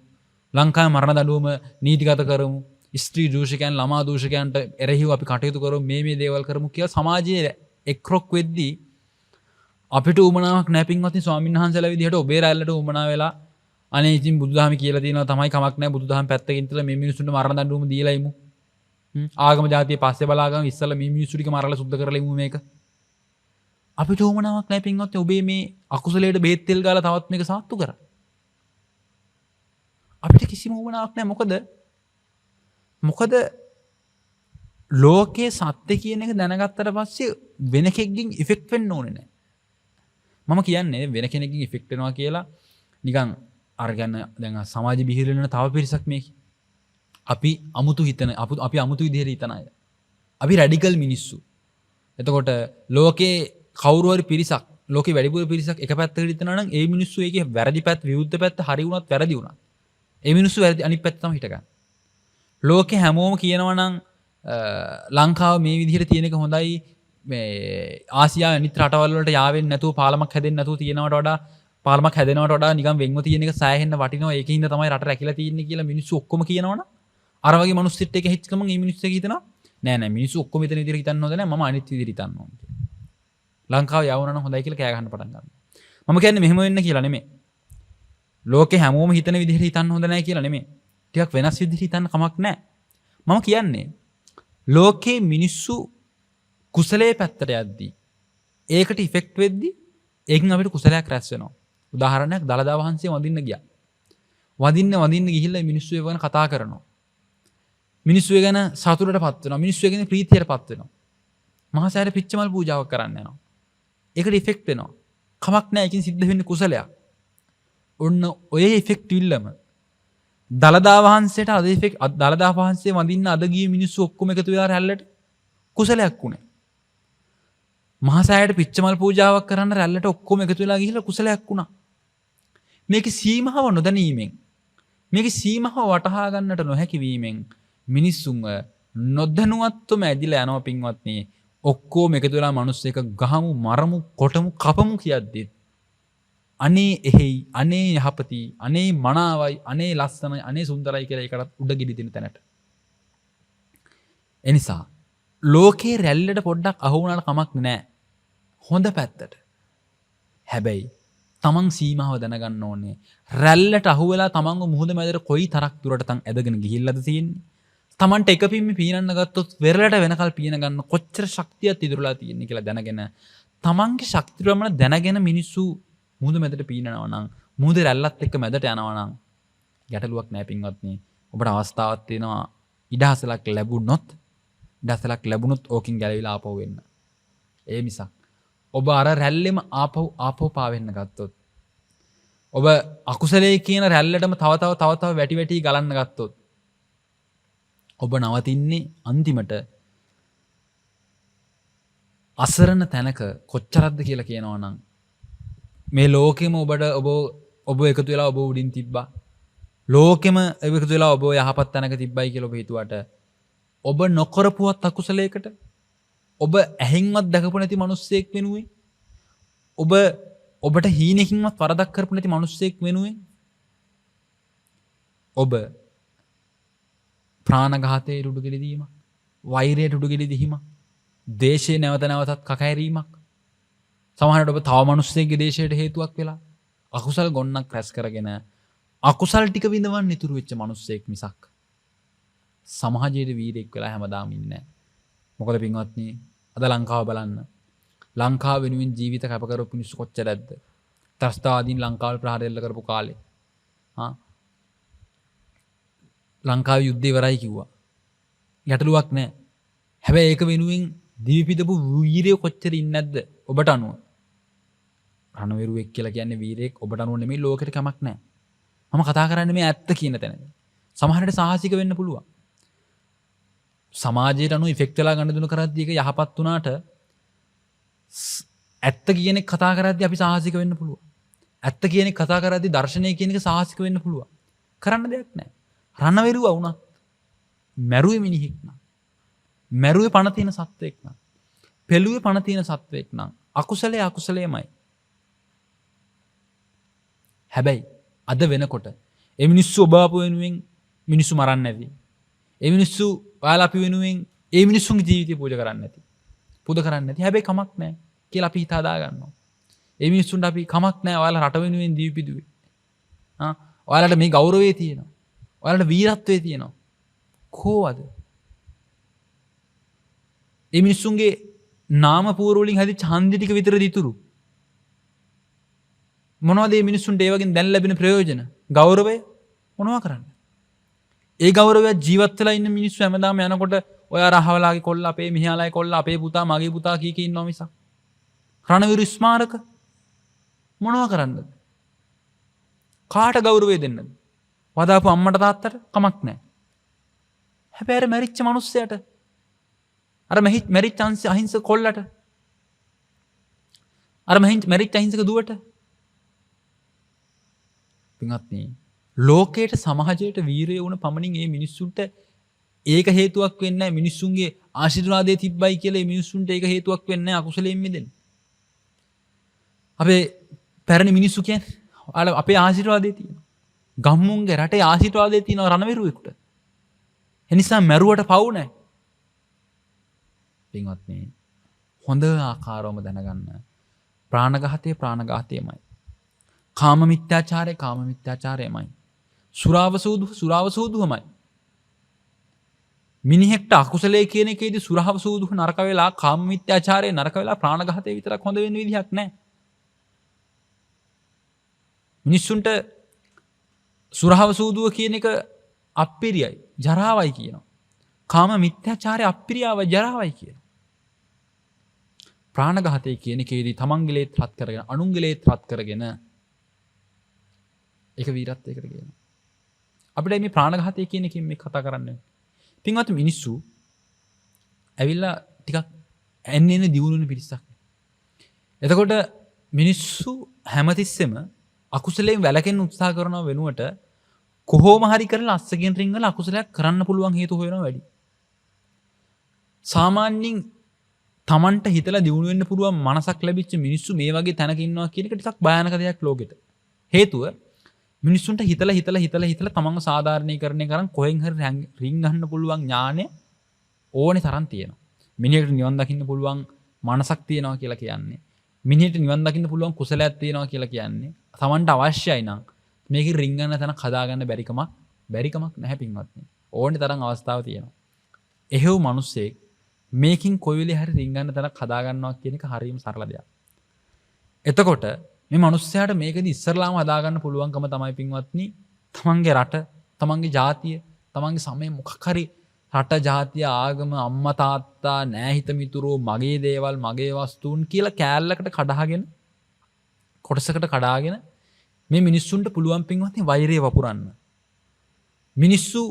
ලංකාවේ මරණ දඬුවම නීතිගත කරමු. ස්ත්‍රී දූෂකයන් ළමා දූෂකයන්ට එරෙහිව අපි කටයුතු කරමු මේ දේවල් කරමු කියලා සමාජයේ එක්රොක් වෙද්දී අපිට උවමනාවක් නැහැ පින්වත්නි ස්වාමීන් වහන්සේලා විදිහට ඔබේ රැල්ලට උවමනා වෙලා අනේ ඉතින් බුදුදහම කියලා තියෙනවා තමයි කමක් නැහැ බුදුදහම පැත්තකින් තියලා මේ මිනිස්සුන්ට මරණ දඬුවම දීලා ඉමු. ආගම ජාතිය පස්සේ බලාගමු ඉස්සලා මේ මිනිස්සු ටික මරලා සුද්ධ කරලා ඉමු මේක. අපිට උවමනාවක් නැහැ පින්වත්නි ඔබේ මේ අකුසලයට බෙහෙත් තෙල් ගාලා තවත් මේක සාත්තු කරා. අපිට කිසිම උවමනාවක් නැහැ මොකද ලෝකයේ සත්‍ය කියන එක දැනගත්තට පස්සේ වෙන කෙනෙක්ගෙන් ඉෆෙක්ට් වෙන්න ඕනේ නැහැ. මම කියන්නේ වෙන කෙනෙක්ගෙන් ඉෆෙක්ට් වෙනවා කියලා නිකන් අරගෙන දැන් සමාජ බිහිර වෙන තව පිරිසක් මේක. අපි අමුතු විදිහට හිතන අය. අපි රැඩිකල් මිනිස්සු. එතකොට ලෝකේ කවුරු හරි පිරිසක් ලෝකේ වැඩිපුර පිරිසක් එක පැත්තකට හිතනවා නම් ඒ මිනිස්සු ඒකේ වැරදි පැත්ත විරුද්ධ පැත්ත හරි වුණත් වැරදි වුණත් ඒ මිනිස්සු වැරදි අනිත් පැත්ත තමයි හිට ගන්න. ලෝකේ හැමෝම කියනවා නම් ලංකාව මේ විදිහට තියෙන එක හොඳයි මේ ආසියාවේ අනිත් රටවල් වලට යාවෙන්නේ නැතුව පාලමක් හැදෙන්නේ නැතුව තියෙනවට වඩා පාලමක් හැදෙනවට වඩා නිකන් වෙන්ව තියෙන එක සෑහෙන්න වටිනවා ඒකින්ද තමයි රට රැකිලා තියෙන්නේ කියලා මිනිස්සු ඔක්කොම කියනවනම් අර වගේ මිනිස්සුත් එක හිටකම මේ මිනිස්සු හිතනවා නෑ මිනිස්සු ඔක්කොම මෙතන විදිහට හිතන්න හොඳ නෑ මම අනිත් විදිහට හිතන්න ඕනේ කියලා. ලංකාව යවුනා නම් හොඳයි කියලා කෑ ගහන්න පටන් ගන්නවා. මම කියන්නේ මෙහෙම වෙන්න කියලා නෙමෙයි. ලෝකේ හැමෝම හිතන විදිහට හිතන්න හොඳ නෑ කියලා නෙමෙයි. ටිකක් වෙනස් විදිහට හිතන්න කමක් නෑ. මම කියන්නේ ලෝකේ මිනිස්සු කුසලයේ පැත්තට යද්දී ඒකට ඉෆෙක්ට් වෙද්දී ඒකෙන් අපිට කුසලයක් රැස් වෙනවා. උදාහරණයක් දලදා වහන්සේ වඳින්න ගියා. වඳින්න ගිහිල්ලා මිනිස්සු ඒ ගැන කතා කරනවා. මිනිස්සු ඒ ගැන සතුටටපත් වෙනවා. මිනිස්සු ඒ ගැන ප්‍රීතියටපත් වෙනවා. මහසෑර පිච්චමල් පූජාවක් කරන්න යනවා. ඒකට ඉෆෙක්ට් වෙනවා. කමක් නැහැ ඒකෙන් සිද්ධ වෙන්නේ කුසලයක්. ඔන්න ඔය ඉෆෙක්ට් විල්ලම දලදා වහන්සේට අද ඉෆෙක්ට් දලදා වහන්සේ වඳින්න අද ගිය මිනිස්සු ඔක්කොම එකතු වෙලා රැල්ලට කුසලයක් වුණේ. මහසෑයට පිච්චමල් පූජාවක් කරන්න රැල්ලට ඔක්කොම එකතු වෙලා ගිහිල්ලා කුසලයක් වුණා. මේකේ සීමාව නොදැනීමෙන් මේකේ සීමාව වටහා ගන්නට නොහැකි වීමෙන් මිනිස්සුන්ව නොදැනුවත්වම ඇදිලා යනවා පින්වත්නි. ඔක්කොම එකතු වෙලා මිනිස්සු එක ගහමු මරමු කොටමු කපමු කියද්දි අනේ එහෙයි අනේ යහපති අනේ මනාවයි අනේ ලස්සනයි අනේ සුන්දරයි කියලා ඒකට උඩ ගිඩි දෙන තැනට. එනිසා ලෝකේ රැල්ලට පොඩ්ඩක් අහු වුණාට කමක් නැහැ. හොඳ පැත්තට. හැබැයි තමන් සීමාව දැනගන්න ඕනේ. රැල්ලට අහු වෙලා තමන්ව මුහුද මැදට කොයි තරක් දුරට තන් ඇදගෙන ගිහිල්ලාද තියෙන්නේ. තමන්ට එක පිම්මේ පීනන්න ගත්තොත් වෙරළට වෙනකල් පීන ගන්න කොච්චර ශක්තියක් ඉදිරියලා තියෙන්නේ කියලා දැනගෙන තමන්ගේ ශක්ති ප්‍රමාණය දැනගෙන මිනිස්සු මුහුද මැදට පීනනවා නම් මුහුද රැල්ලත් එක්ක මැදට යනවා නම් ගැටලුවක් නැහැ පින්වත්නි. ඔබට අවස්ථාවක් තියෙනවා ඉඩහසලක් ලැබුණොත් ඕකින් ගැලවිලා ආපහු වෙන්න. ඒ නිසා ඔබ අර රැල්ලෙම ආපහු පාවෙන්න ගත්තොත් ඔබ අකුසලයේ කියන රැල්ලටම තව වැටි ගලන්න ගත්තොත් ඔබ නවතින්නේ අන්තිමට අසරණ තැනක කොච්චරක්ද කියලා කියනවා නම් මේ ලෝකෙම ඔබ එකතු වෙලා ඔබ උඩින් තිබ්බා. ලෝකෙම එකතු වෙලා ඔබ යහපත් තැනක තිබ්බයි කියලා ඔබ හිතුවට ඔබ නොකරපුවත් අකුසලයකට ඔබ ඇහෙන්වත් දැකපු නැති මිනිස්සෙක් වෙනුවෙන් ඔබට හීනකින්වත් වරදක් කරපු නැති මිනිස්සෙක් වෙනුවෙන් ඔබ ප්‍රාණඝාතයේ උඩු ගෙඩි දීමක්, වෛරයට උඩු ගෙඩි දීමක්, දේශේ නැවත නැවතත් කකහැරීමක්, සමහරවිට ඔබ තව මිනිස්සෙක්ගේ දේශයට හේතුවක් වෙලා අකුසල් ගොන්නක් රැස් කරගෙන අකුසල් ටික විඳවන්න ඉතුරු වෙච්ච මිනිස්සෙක් මිසක් සමාජයේ වීරයෙක් වෙලා හැමදාම ඉන්නේ නැහැ. මොකද පින්වත්නි, අද ලංකාව බලන්න. ලංකාව වෙනුවෙන් ජීවිත කැප කරපු මිනිස්සු කොච්චරද? ත්‍රස්තවාදීන් ලංකාවට ප්‍රහාර එල්ල කරපු කාලේ. ලංකාවේ යුද්ධය ඉවරයි කිව්වා. ගැටලුවක් නැහැ. හැබැයි ඒක වෙනුවෙන් දීපිදපු වීරයෝ කොච්චර ඉන්නේ නැද්ද ඔබට අනුව? රණවිරුවෙක් කියලා කියන්නේ වීරයෙක් ඔබට අනුව නෙමෙයි, ලෝකෙට කමක් නැහැ. මම කතා කරන්නේ මේ ඇත්ත කියන තැනදී. සමහරවිට සාහසික වෙන්න පුළුවන්. සමාජයට අනුව ඉෆෙක්ට් වෙලා ගන්න දුන කරද්දී ඒක යහපත් වුණාට ඇත්ත කියන එක කතා කරද්දී අපි සාහසික වෙන්න පුළුවන්. ඇත්ත කියන එක කතා කරද්දී දර්ශනය කියන එක සාහසික වෙන්න පුළුවන්. කරන්න දෙයක් නැහැ. රණවිරුවා වුණත් මැරුවේ මිනිහෙක් නම්, මැරුවේ පණ තියෙන සත්වෙක් නම්, පෙළුවේ පණ තියෙන සත්වෙක් නම් අකුසලයමයි. හැබැයි අද වෙනකොට ඒ මිනිස්සු ඔබ ආපු වෙනුවෙන් මිනිස්සු මරන්නේ නැති. ඒ මිනිස්සු ඔයාලා අපි වෙනුවෙන් ඒ මිනිස්සුන්ගේ ජීවිතය පූජා කරන්නේ නැති. පුද කරන්නේ නැති. හැබැයි කමක් නැහැ කියලා අපි හිත හදා ගන්නවා. ඒ මිනිස්සුන්ට අපි කමක් නැහැ ඔයාලා රට වෙනුවෙන් දීපිදුවේ. ඔයාලට මේ ගෞරවය තියෙනවා. ඔයාලට වීරත්වය තියෙනවා. කොහොමද? ඒ මිනිස්සුන්ගේ නාම පූර්ව වලින් හැදිච්ච හන්දි ටික විතර දිතුරු. මොනවද මේ මිනිස්සුන්ට ඒ වගේ දැන් ලැබෙන ප්‍රයෝජන? ගෞරවය මොනවා කරන්නේ? ඒ ගෞරවය ජීවත් වෙලා ඉන්න මිනිස්සු හැමදාම යනකොට ඔය අරහවලාගේ කොල්ල අපේ මිහිාලාගේ කොල්ල අපේ පුතා මගේ පුතා කී ඉන්නවා මිසක් රණවිරු ස්මාරක මොනවා කරන්නද? කාට ගෞරවය දෙන්නද? වදාපු අම්මට තාත්තට කමක් නැහැ. හැබැයි අර මැරිච්ච මිනිස්සයාට, අර මැරිච්ච අහිංසක කොල්ලට, අර මැරිච්ච අහිංසක දුවට, පින්වත්නි, ලෝකයට සමාජයට වීරය වුණ පමණින් මේ මිනිස්සුන්ට ඒක හේතුවක් වෙන්නේ නැහැ. මිනිස්සුන්ගේ ආශිර්වාදයේ තිබ්බයි කියලා මේ මිනිස්සුන්ට ඒක හේතුවක් වෙන්නේ නැහැ අකුසලයෙන් මිදෙන්න. අපේ පැරණි මිනිස්සු කියන්නේ අපේ ආශිර්වාදයේ තියෙනවා. ගම්මුන්ගේ රටේ ආශිර්වාදයේ තියෙනවා රණවිරුවෙකුට. ඒ නිසා මැරුවට පවු නැහැ. පින්වත්නි, හොඳ ආකාරවම දැනගන්න. ප්‍රාණඝාතයමයි. කාම මිත්‍යාචාරයමයි. සුරාව සූදුවමයි. මිනිහෙක්ට අකුසලයේ කියන එකේදී සුරාව සූදුව නරක වෙලා, කාම මිත්‍යාචාරය නරක වෙලා, ප්‍රාණඝාතය විතරක් හොඳ වෙන්න විදිහක් නැහැ. මිනිස්සුන්ට සුරාව සූදුව කියන එක අප්පිරියයි, ජරාවයි කියනවා. කාම මිත්‍යාචාරය අප්පිරියාවයි, ජරාවයි කියනවා. ප්‍රාණඝාතය කියන එකේදී තමන්ගේ ලේත් රත් කරගෙන, අනුන්ගේ ලේත් රත් කරගෙන ඒක වීරත්වයකට කියනවා. අපිට මේ ප්‍රාණඝාතය කියන එකකින් මේ කතා කරන්නේ. පින්වත් මිනිස්සු ඇවිල්ලා ටිකක් එන්නේ දියුණු වෙන පිරිසක්. එතකොට මිනිස්සු හැමතිස්සෙම අකුසලයෙන් වැළකෙන්න උත්සාහ කරනව වෙනුවට කොහොම හරි කරලා අස්සකින් රින්ගලා අකුසලයක් කරන්න පුළුවන් හේතු හොයනවා වැඩි. සාමාන්‍යයෙන් Tamanට හිතලා දියුණු වෙන්න පුළුවන් මනසක් ලැබිච්ච මිනිස්සු මේ වගේ තැනක ඉන්නවා කියන එක ටිකක් භයානක දෙයක් ලෝකෙට. හේතුව මිනිස්සුන්ට හිතලා තමන්ව සාධාරණීකරණය කරන් කොහෙන් හරි රින් ගන්න පුළුවන් ඥානය ඕනේ තරම් තියෙනවා. මිනිහෙකුට නිවන් දකින්න පුළුවන් මනසක් තියෙනවා කියලා කියන්නේ. මිනිහෙට නිවන් දකින්න පුළුවන් කුසලයක් තියෙනවා කියලා කියන්නේ. තමන්ට අවශ්‍යයි නම් මේකේ රින් ගන්න තැනක් හදාගන්න බැරිකමක් නැහැ පින්වත්නි. ඕනේ තරම් අවස්ථාව තියෙනවා. එහෙව් මිනිස්සෙක් මේකින් කොයි වෙලේ හරි රින් ගන්න තැනක් හදාගන්නවා කියන එක හරියම සරල දෙයක්. එතකොට මේ මිනිස්සයාට මේකෙදි ඉස්සරලාම හදාගන්න පුළුවන්කම තමයි පින්වත්නි, තමන්ගේ රට, තමන්ගේ ජාතිය, තමන්ගේ සමය මොකක් හරි රට, ජාතිය, ආගම, අම්මා තාත්තා, නෑහිත මිතුරෝ, මගේ දේවල්, මගේ වස්තුන් කියලා කෑල්ලකට කඩාගෙන, කොටසකට කඩාගෙන මේ මිනිස්සුන්ට පුළුවන් පින්වත්නි වෛරය වපුරන්න. මිනිස්සු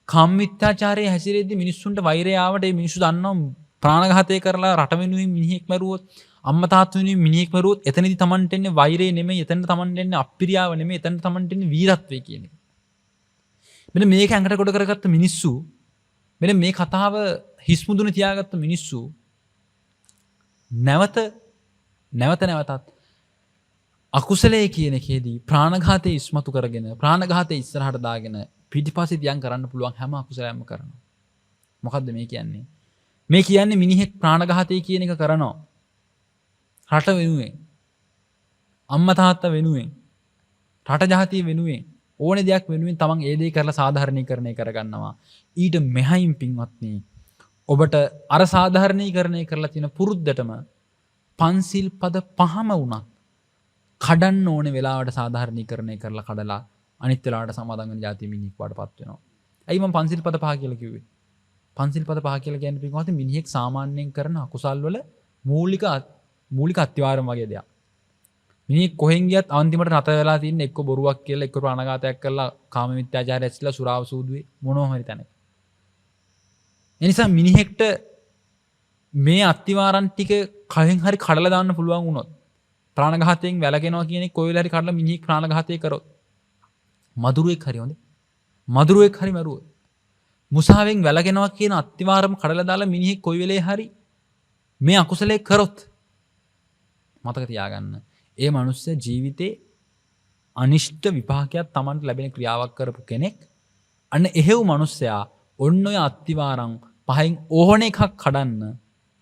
කාම මිත්‍යාචාරයේ හැසිරෙද්දී මිනිස්සුන්ට වෛරය ආවට මේ මිනිස්සු දන්නවා ප්‍රාණඝාතය කරලා රට වෙනුවෙන් මිනිහෙක් මැරුවොත්, අම්මා තාත්තා වෙනුවෙන් මිනිහෙක් මැරුවොත් එතනදී Tamanට එන්නේ වෛරය නෙමෙයි, එතන Tamanට එන්නේ අප්‍රියාව නෙමෙයි, එතන Tamanට එන්නේ වීරත්වය කියන එක. මෙන්න මේක ඇඟට කොට කරගත්ත මිනිස්සු, මෙන්න මේ කතාව හිස් මුදුනේ තියාගත්ත මිනිස්සු නැවතත් අකුසලයේ කියන එකේදී ප්‍රාණඝාතය ඉස්මතු කරගෙන, ප්‍රාණඝාතය ඉස්සරහට දාගෙන පිටිපස්සේ තියන් කරන්න පුළුවන් හැම අකුසලයක්ම කරනවා. මොකද්ද මේ කියන්නේ? මේ කියන්නේ මිනිහෙක් ප්‍රාණඝාතය කියන එක කරනවා රට වෙනුවෙන්, අම්මා තාත්තා වෙනුවෙන්, රට ජාතිය වෙනුවෙන්, ඕනේ දෙයක් වෙනුවෙන් තමන් ඒ දේ කරලා සාධාරණීකරණය කරගන්නවා. ඊට මෙහයින් පින්වත්නි, ඔබට අර සාධාරණීකරණය කරලා තියෙන පුරුද්දටම පන්සිල් පද 5ම වුණත් කඩන්න ඕනේ වෙලාවට සාධාරණීකරණය කරලා කඩලා අනිත් වෙලාවට සමාදන් වෙන જાති මිනිහෙක් වඩපත් වෙනවා. ඇයි මම පන්සිල් පද 5 කියලා කිව්වේ? පන්සිල් පද 5 කියලා කියන්නේ පින්වත්නි මිනිහෙක් සාමාන්‍යයෙන් කරන අකුසල් වල මූලික අත්‍යවාරම් වගේ දෙයක්. මිනිහෙක් කොහෙන් ගියත් අන්තිමට නතර වෙලා තින්නේ එක්ක බොරුවක් කියලා, එක්ක ප්‍රාණඝාතයක් කරලා, කාම මිත්‍යාචාරය ඇස්ලා, සුරාව සූදුවේ මොනවා හරි තැනක. ඒ නිසා මිනිහෙක්ට මේ අත්‍යවාරම් ටික කයෙන් හරි කඩලා දාන්න පුළුවන් වුණොත්, ප්‍රාණඝාතයෙන් වැළකෙනවා කියන එක කොයිල හරි කඩලා මිනිහෙක් ප්‍රාණඝාතය කරොත්, මදුරුවෙක් හරි හොඳේ, මදුරුවෙක් හරි මරුවොත්, මුසාවෙන් වැළකෙනවා කියන අත්‍යවාරම කඩලා දාලා මිනිහෙක් කොයි වෙලේ හරි මේ අකුසලයේ කරොත්, මතක තියාගන්න, ඒ මනුස්ස ජීවිතේ අනිෂ්ට විපාකයක් Tamanට ලැබෙන ක්‍රියාවක් කරපු කෙනෙක්. අන්න එහෙව් මනුස්සයා ඔන්න ඔය අත්තිවාරම් 5න් ඕන එකක් කඩන්න,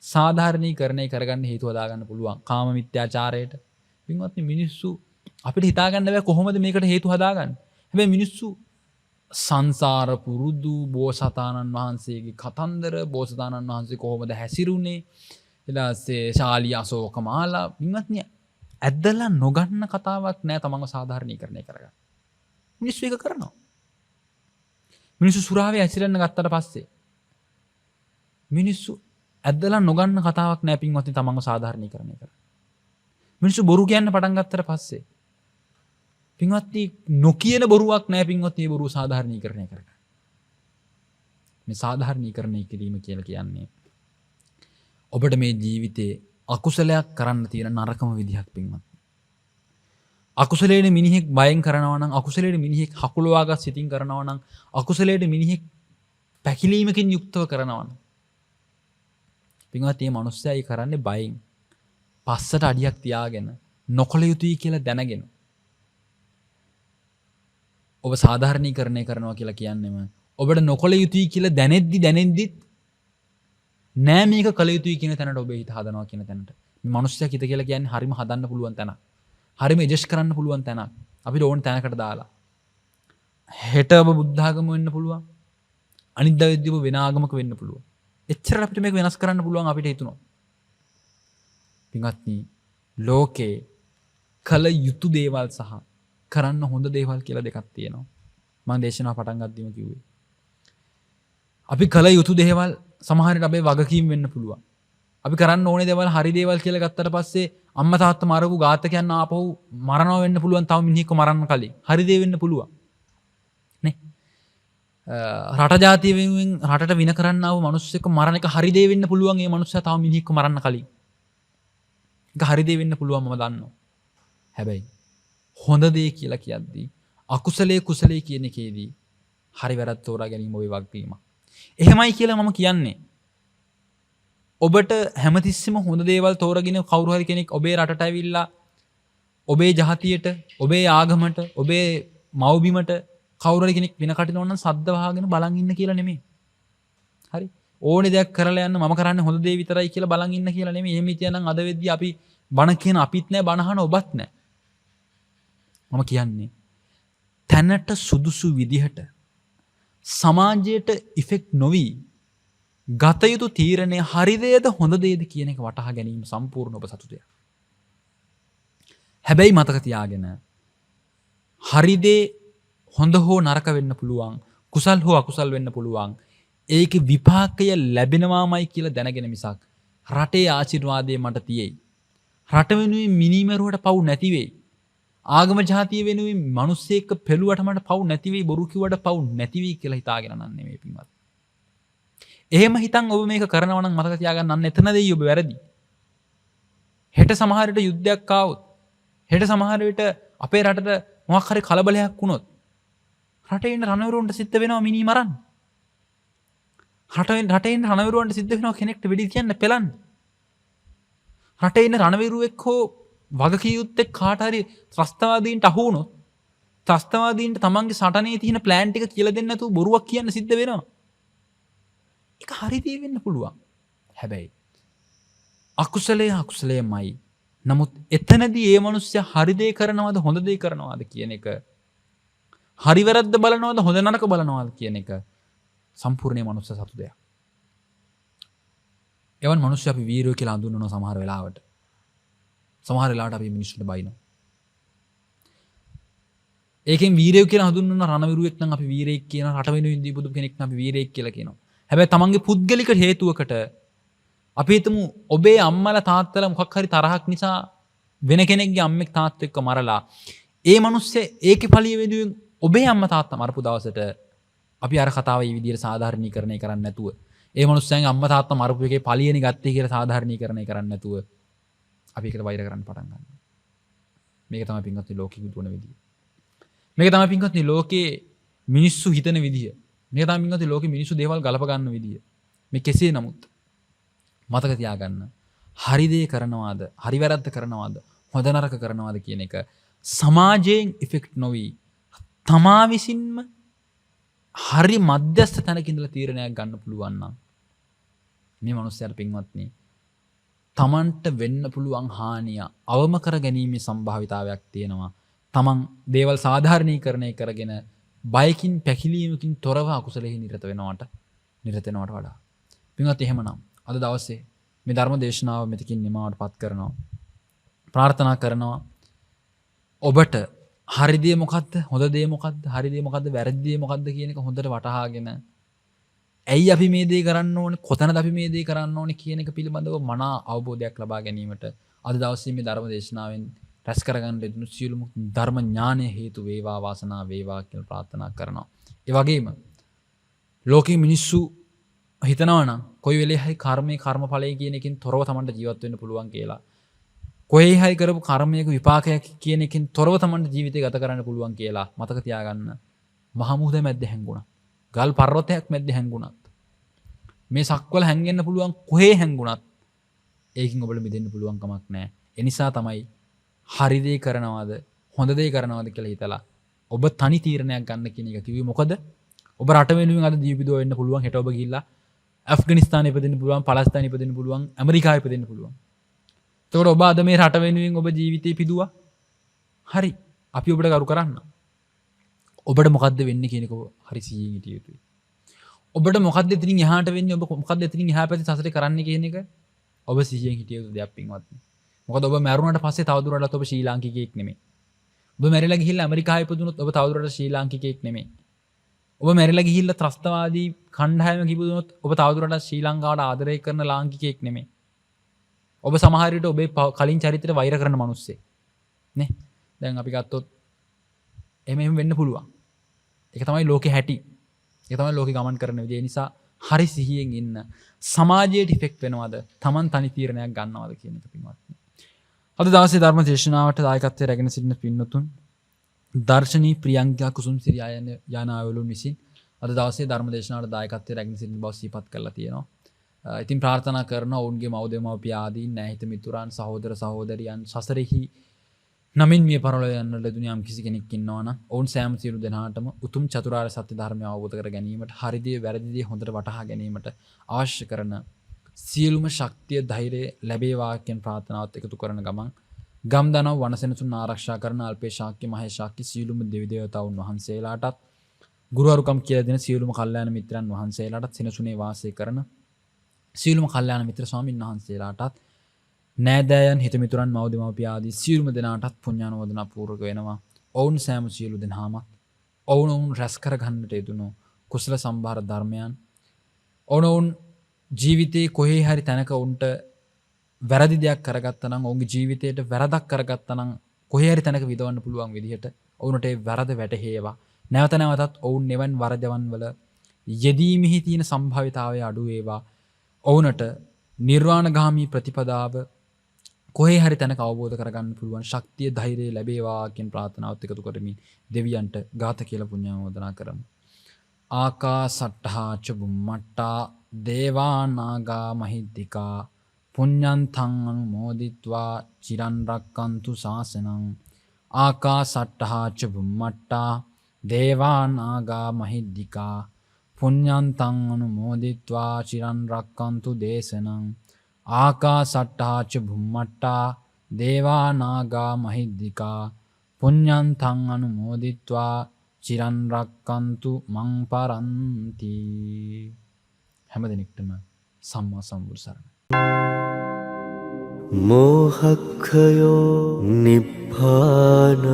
සාධාරණීකරණය කරගන්න හේතු හදාගන්න පුළුවන්. කාම මිත්‍යාචාරයට පින්වත්නි මිනිස්සු අපිට හිතාගන්න බෑ කොහොමද මේකට හේතු හදාගන්නේ. හැබැයි මිනිස්සු සංසාර පුරුදු බෝසතාණන් වහන්සේගේ කතන්දර, බෝසතාණන් වහන්සේ කොහොමද හැසිරුනේ, ඊළාසේ ශාලී අශෝක මාලා, පින්වත්නි ඇද්දලා නොගන්න කතාවක් නෑ තමන්ව සාධාරණීකරණය කරගන්න. මිනිස්සු ඒක කරනවා. මිනිස්සු සුරාවේ ඇසිරෙන්න ගත්තට පස්සේ මිනිස්සු ඇද්දලා නොගන්න කතාවක් නෑ පින්වත්නි තමන්ව සාධාරණීකරණය කරගන්න. මිනිස්සු බොරු කියන්න පටන් ගත්තට පස්සේ පින්වත්නි නොකියන බොරුවක් නෑ පින්වත්නි ඒ බොරුව සාධාරණීකරණය කරගන්න. මේ සාධාරණීකරණය කිරීම කියලා කියන්නේ ඔබට මේ ජීවිතේ අකුසලයක් කරන්න තියෙන නරකම විදිහක් පින්වත්නි. අකුසලයේ මිනිහෙක් බයෙන් කරනවා නම්, අකුසලයේ මිනිහෙක් හකුලවාගත් සිතින් කරනවා නම්, අකුසලයේ මිනිහෙක් පැකිලීමකින් යුක්තව කරනවා නම්, පින්වත්නි මේ මනුස්සයයි කරන්නේ බයෙන්, පස්සට අඩියක් තියාගෙන, නොකල යුතුයි කියලා දැනගෙන. ඔබ සාධාරණීකරණය කරනවා කියලා කියන්නේම ඔබට නොකල යුතුයි කියලා දැනෙද්දිත් නෑ මේක කළ යුතුයි කියන තැනට ඔබේ හිත හදනවා කියන තැනට. මේ මනුස්සයා හිත කියලා කියන්නේ හරිම හදන්න පුළුවන් තැනක්. හරිම එජස් කරන්න පුළුවන් තැනක්. අපිට ඕන තැනකට දාලා. හෙට ඔබ බුද්ධ ආගම වෙන්න පුළුවන්. අනිද්දා වෙද්දී ඔබ වෙන ආගමක වෙන්න පුළුවන්. එච්චර අපිට මේක වෙනස් කරන්න පුළුවන් අපිට හිතුණා. පින්වත්නි ලෝකේ කළ යුතු දේවල් සහ කරන්න හොඳ දේවල් කියලා දෙකක් තියෙනවා. මම දේශනාව පටන් ගද්දිම කිව්වේ. අපි කළ යුතු දේවල් සමහරවිට අපේ වගකීම් වෙන්න පුළුවන්. අපි කරන්න ඕනේ දේවල් හරි දේවල් කියලා ගත්තට පස්සේ අම්මා තාත්තා මරපු ඝාතකයන් ආපහු මරනවා වෙන්න පුළුවන්. තව මිනිහෙක්ව මරන්න කලින් හරි දේ වෙන්න පුළුවන් නේ. රට ජාතිය වෙනුවෙන් රටට වින කරන්න ආව මිනිස්සෙක් මරණ එක හරි දේ වෙන්න පුළුවන්. ඒ මිනිස්සයා තව මිනිහෙක්ව මරන්න කලින් ඒක හරි දේ වෙන්න පුළුවන් මම දන්නවා. හැබැයි හොඳ දේ කියලා කියද්දී අකුසලයේ කුසලයේ කියන එකේදී හරි වැරද්ද තෝරා ගැනීම ඔබේ වගකීමක්. එහෙමයි කියලා මම කියන්නේ. ඔබට හැමතිස්සෙම හොඳ දේවල් තෝරගෙන කවුරු හරි කෙනෙක් ඔබේ රටට ඇවිල්ලා ඔබේ ජාතියට, ඔබේ ආගමට, ඔබේ මව්බිමට කවුරු හරි කෙනෙක් වෙන කටිනව නම් සද්ද වහගෙන බලන් ඉන්න කියලා නෙමෙයි. හරි? ඕනේ දෙයක් කරලා යන්න මම කරන්නේ හොඳ දේ විතරයි කියලා බලන් ඉන්න කියලා නෙමෙයි. එහෙම හිටියනම් අද වෙද්දී අපි බණ කියන අපිත් නෑ, බණ අහන ඔබත් නෑ. මම කියන්නේ තැනට සුදුසු විදිහට සමාජයට ඉෆෙක්ට් නොවි ගත යුතු තීරණය හරි දේද හොඳ දේද කියන එක වටහා ගැනීම සම්පූර්ණ ඔබ සතු දෙයක්. හැබැයි මතක තියාගෙන හරි දේ හොඳ හෝ නරක වෙන්න පුළුවන්, කුසල් හෝ අකුසල් වෙන්න පුළුවන්. ඒකේ විපාකය ලැබෙනවාමයි කියලා දැනගෙන මිසක් රටේ ආශිර්වාදය මට තියෙයි, රට වෙනුවෙන් මිනිමරුවට පව් නැති වෙයි, ආගම ජාතිය වෙනුවෙන් මිනිස්සෙක් පෙළුවට මට පව් නැති වෙයි, බොරු කිව්වට පව් නැති වෙයි කියලා හිතාගෙන නන් නෙමෙයි පින්වත්. එහෙම හිතන් ඔබ මේක කරනවා නම් මතක තියාගන්න අන්න එතනදී ඔබ වැරදි. හෙට සමහර විට යුද්ධයක් ආවොත්, හෙට සමහර විට අපේ රටට මොකක් හරි කලබලයක් වුණොත් රටේ ඉන්න රණවිරුවන්ට සිද්ධ වෙනවා මිනි මරන්න. රටේ ඉන්න රණවිරුවන්ට සිද්ධ වෙනවා කෙනෙක්ට වෙඩි තියන්න පෙලන්න. රටේ ඉන්න රණවිරුවෙක් හෝ වගකීයුත්තෙක් කාට හරි ත්‍රස්තවාදීන්ට අහු වුණොත් ත්‍රස්තවාදීන්ට තමන්ගේ සටනේ තියෙන ප්ලෑන් ටික කියලා දෙන්න නැතුව බොරුවක් කියන්න සිද්ධ වෙනවා. ඒක හරි දේ වෙන්න පුළුවන්. හැබැයි අකුසලයමයි. නමුත් එතනදී ඒ මනුස්සයා හරි දේ කරනවද හොඳ දේ කරනවද කියන එක, හරි වැරද්ද බලනවද හොඳ නරක බලනවද කියන එක සම්පූර්ණ මනුස්ස සතු දෙයක්. එවන් මනුස්සය අපි වීරයෝ කියලා හඳුන්වනවා සමහර වෙලාවට. සමහර වෙලාවට අපි මිනිස්සුන්ට බයිනවා. ඒකෙන් වීරයෝ කියලා හඳුන්වන රණවිරුවෙක් නම් අපි වීරයෙක් කියනවා, රට වෙනුවෙන් දීපු කෙනෙක් නම් අපි වීරයෙක් කියලා කියනවා. හැබැයි තමන්ගේ පුද්ගලික හේතුවකට අපි හිතමු ඔබේ අම්මලා තාත්තලා මොකක් හරි තරහක් නිසා වෙන කෙනෙක්ගේ අම්මෙක් තාත්තෙක් එක්ක මරලා ඒ මිනිස්සේ ඒකේ ඵලිය වෙනුවෙන් ඔබේ අම්මා තාත්තා මරපු දවසට අපි අර කතාව මේ විදිහට සාධාරණීකරණය කරන්නේ නැතුව, ඒ මිනිස්සයන්ගේ අම්මා තාත්තා මරපු එකේ ඵලියනේ ගත්තේ කියලා සාධාරණීකරණය කරන්නේ නැතුව අපි ඒකට වෛර කරන්න පටන් ගන්නවා. මේක තමයි පින්වත්නි ලෝකෙ දුවන විදිය. මේක තමයි පින්වත්නි ලෝකේ මිනිස්සු හිතන විදිය. මේක තමයි පින්වත්නි ලෝකේ මිනිස්සු දේවල් ගලප ගන්න විදිය. මේ කෙසේ නමුත් මතක තියාගන්න, හරි දේ කරනවාද, හරි වැරද්ද කරනවාද, හොඳ නරක කරනවාද කියන එක සමාජයෙන් ඉෆෙක්ට් නොවි තමා විසින්ම හරි මධ්‍යස්ථ තැනක ඉඳලා තීරණයක් ගන්න පුළුවන් නම් මේ මනුස්සයාට පින්වත්නි තමන්ට වෙන්න පුළුවන් හානිය අවම කර ගැනීමේ සම්භාවිතාවයක් තියෙනවා. තමන් දේවල් සාධාරණීකරණය කරගෙන බයකින් පැකිලීමකින් තොරව අකුසලෙහි නිරත වෙනවට වඩා. පින්වත් එහෙමනම් අද දවසේ මේ ධර්ම දේශනාව මෙතකින් නිමාවට පත් කරනවා. ප්‍රාර්ථනා කරනවා ඔබට හරි දේ මොකද්ද, හොඳ දේ මොකද්ද, හරි දේ මොකද්ද, වැරදි දේ මොකද්ද කියන එක හොඳට වටහාගෙන ඇයි අපි මේ දේ කරන්න ඕනේ, කොතනද අපි මේ දේ කරන්න ඕනේ කියන එක පිළිබඳව මනා අවබෝධයක් ලබා ගැනීමට අද දවසේ මේ ධර්ම දේශනාවෙන් රැස් කරගන්න ලැබුණු සියලුම ධර්ම ඥානය හේතු වේවා, වාසනාව වේවා කියලා ප්‍රාර්ථනා කරනවා. ඒ වගේම ලෝකේ මිනිස්සු හිතනවා නම් කොයි වෙලේ හරි කර්මඵලය කියන එකෙන් තොරව තමන්ට ජීවත් වෙන්න පුළුවන් කියලා. කොහේ හරි කරපු කර්මයක විපාකයක් කියන එකෙන් තොරව තමන්ට ජීවිතය ගත කරන්න පුළුවන් කියලා මතක තියාගන්න. මහ මුහුද මැද්ද හැංගුණා. ගල් පර්වතයක් මැද්ද හැංගුණත්, මේ සක්වල හැංගෙන්න පුළුවන් කොහේ හැංගුණත් ඒකින් ඔබට මිදෙන්න පුළුවන් කමක් නැහැ. ඒ නිසා තමයි හරි දේ කරනවාද හොඳ දේ කරනවාද කියලා හිතලා ඔබ තනි තීරණයක් ගන්න කියන එක කිව්වේ. මොකද ඔබ රට වෙනුවෙන් අද දීපිදුව වෙන්න පුළුවන්, හෙට ඔබ ගිහිල්ලා ඇෆ්ගනිස්තානයේ ඉපදෙන්න පුළුවන්, පලස්තීනයේ ඉපදෙන්න පුළුවන්, ඇමරිකාවේ ඉපදෙන්න පුළුවන්. එතකොට ඔබ අද මේ රට වෙනුවෙන් ඔබ ජීවිතේ පිදුවා. හරි. අපි ඔබට කරු කරන්න. ඔබට මොකද්ද වෙන්නේ කියන එක හරි සිහියෙන් හිටිය යුතුයි. ඔබට මොකද්ද එතනින් එහාට වෙන්නේ, ඔබ මොකද්ද එතනින් එහා පැත්තේ සසරේ කරන්නේ කියන එක ඔබ සිහියෙන් හිටිය යුතු දෙයක් පින්වත්නි. මොකද ඔබ මැරුණාට පස්සේ තවදුරටත් ඔබ ශ්‍රී ලාංකිකයෙක් නෙමෙයි. ඔබ මැරිලා ගිහිල්ලා ඇමරිකාවේ ඉපදුනොත් ඔබ තවදුරටත් ශ්‍රී ලාංකිකයෙක් නෙමෙයි. ඔබ මැරිලා ගිහිල්ලා ත්‍රස්තවාදී කණ්ඩායමක ඉපදුනොත් ඔබ තවදුරටත් ශ්‍රී ලංකාවට ආදරය කරන ලාංකිකයෙක් නෙමෙයි. ඔබ සමහර විට ඔබේ කලින් චරිතයට වෛර කරන මිනිස්සෙක් නේ. දැන් අපි ගත්තොත් එහෙම වෙන්න පුළුවන්. ඒක තමයි ලෝකේ හැටි. ඒක තමයි ලෝකේ ගමන් කරන විදිය. ඒ නිසා හරි සිහියෙන් ඉන්න. සමාජයට ඉෆෙක්ට් වෙනවද, Taman තනි තීරණයක් ගන්නවද කියන එක පින්වත්නි. අද දවසේ ධර්ම දේශනාවට දායකත්වයේ රැගෙන සිටින පින්වතුන් දර්ශනී ප්‍රියංකා කුසුම්සිරි යානාවලුන් විසින් අද දවසේ ධර්ම දේශනාවට දායකත්වයේ රැගෙන සිටින බව සිහිපත් කරලා තියෙනවා. ඉතින් ප්‍රාර්ථනා කරනවා ඔවුන්ගේ මව් දෙමව්පිය ආදීන්, නැහිත මිතුරන්, සහෝදර සහෝදරියන් සසරෙහි නමින් මිය පරලොව යන්න ලැබුණ යම් කිසි කෙනෙක් ඉන්නවා නම් ඔවුන් සෑම සියලු දෙනාටම උතුම් චතුරාර්ය සත්‍ය ධර්මය අවබෝධ කර ගැනීමට, හරි දේ වැරදි දේ හොඳට වටහා ගැනීමට අවශ්‍ය කරන සියලුම ශක්තිය, ධෛර්යය ලැබේවා කියන ප්‍රාර්ථනාවත් එකතු කරන ගමන් ගම් දනව් වනසෙනසුන් ආරක්ෂා කරන අල්පේ ශාක්‍ය, මහේ ශාක්‍ය සියලුම දෙවි දේවතාවුන් වහන්සේලාටත්, ගුරුවරුකම් කියලා දෙන සියලුම කල්යාණ මිත්‍රයන් වහන්සේලාටත්, සෙනසුනේ වාසය කරන සියලුම කල්යාණ මිත්‍ර ස්වාමීන් වහන්සේලාටත්, නෑදෑයන්, හිතමිතුරන්, මව් දෙමව්පිය ආදී සියලුම දෙනාටත් පුණ්‍යානුමෝදනා පූර්වක වෙනවා. ඔවුන් සෑම සියලු දෙනාම ඔවුන් රැස් කර ගන්නට යෙදුණු කුසල සම්භාර ධර්මයන් ඔවුන් ජීවිතේ කොහේ හරි තැනක උන්ට වැරදි දෙයක් කරගත්තා නම්, ඔවුන්ගේ ජීවිතයට වැරදක් කරගත්තා නම් කොහේ හරි තැනක විදවන්න පුළුවන් විදිහට ඔවුන්ට ඒ වැරද වැටහෙවා. නැවත නැවතත් ඔවුන් නිවන් වරදවන් වල යෙදීමෙහි තියෙන සම්භාවිතාවය අඩු වේවා. ඔවුනට නිර්වාණගාමී ප්‍රතිපදාව කොහේ හරි තැනක අවබෝධ කරගන්න පුළුවන් ශක්තිය ධෛර්යය ලැබේවා කියන ප්‍රාර්ථනාවත් එකතු කරමින් දෙවියන්ට ගාථා කියලා පුණ්‍යානුමෝදනා කරමු. ආකාසට්ඨා ච බුම්මට්ටා දේවා නාග මහිද්దికා පුඤ්ඤන්තං අනුමෝදිත්වා චිරන් රැක්කන්තු ශාසනං. ආකාසට්ඨා ච බුම්මට්ටා දේවා නාග මහිද්దికා පුඤ්ඤන්තං අනුමෝදිත්වා චිරන් රැක්කන්තු දේශනං. ආකාසට්ඨා ච බුම්මට්ටා දේවා නාග මහිද්దికා පුඤ්ඤන්තං අනුමෝදිත්වා චිරන් රැක්කන්තු මං පරන්ති. හැම දිනෙකටම සම්මා සම්බුදු සරණයි. මෝහක්ඛයෝ නිබ්බානං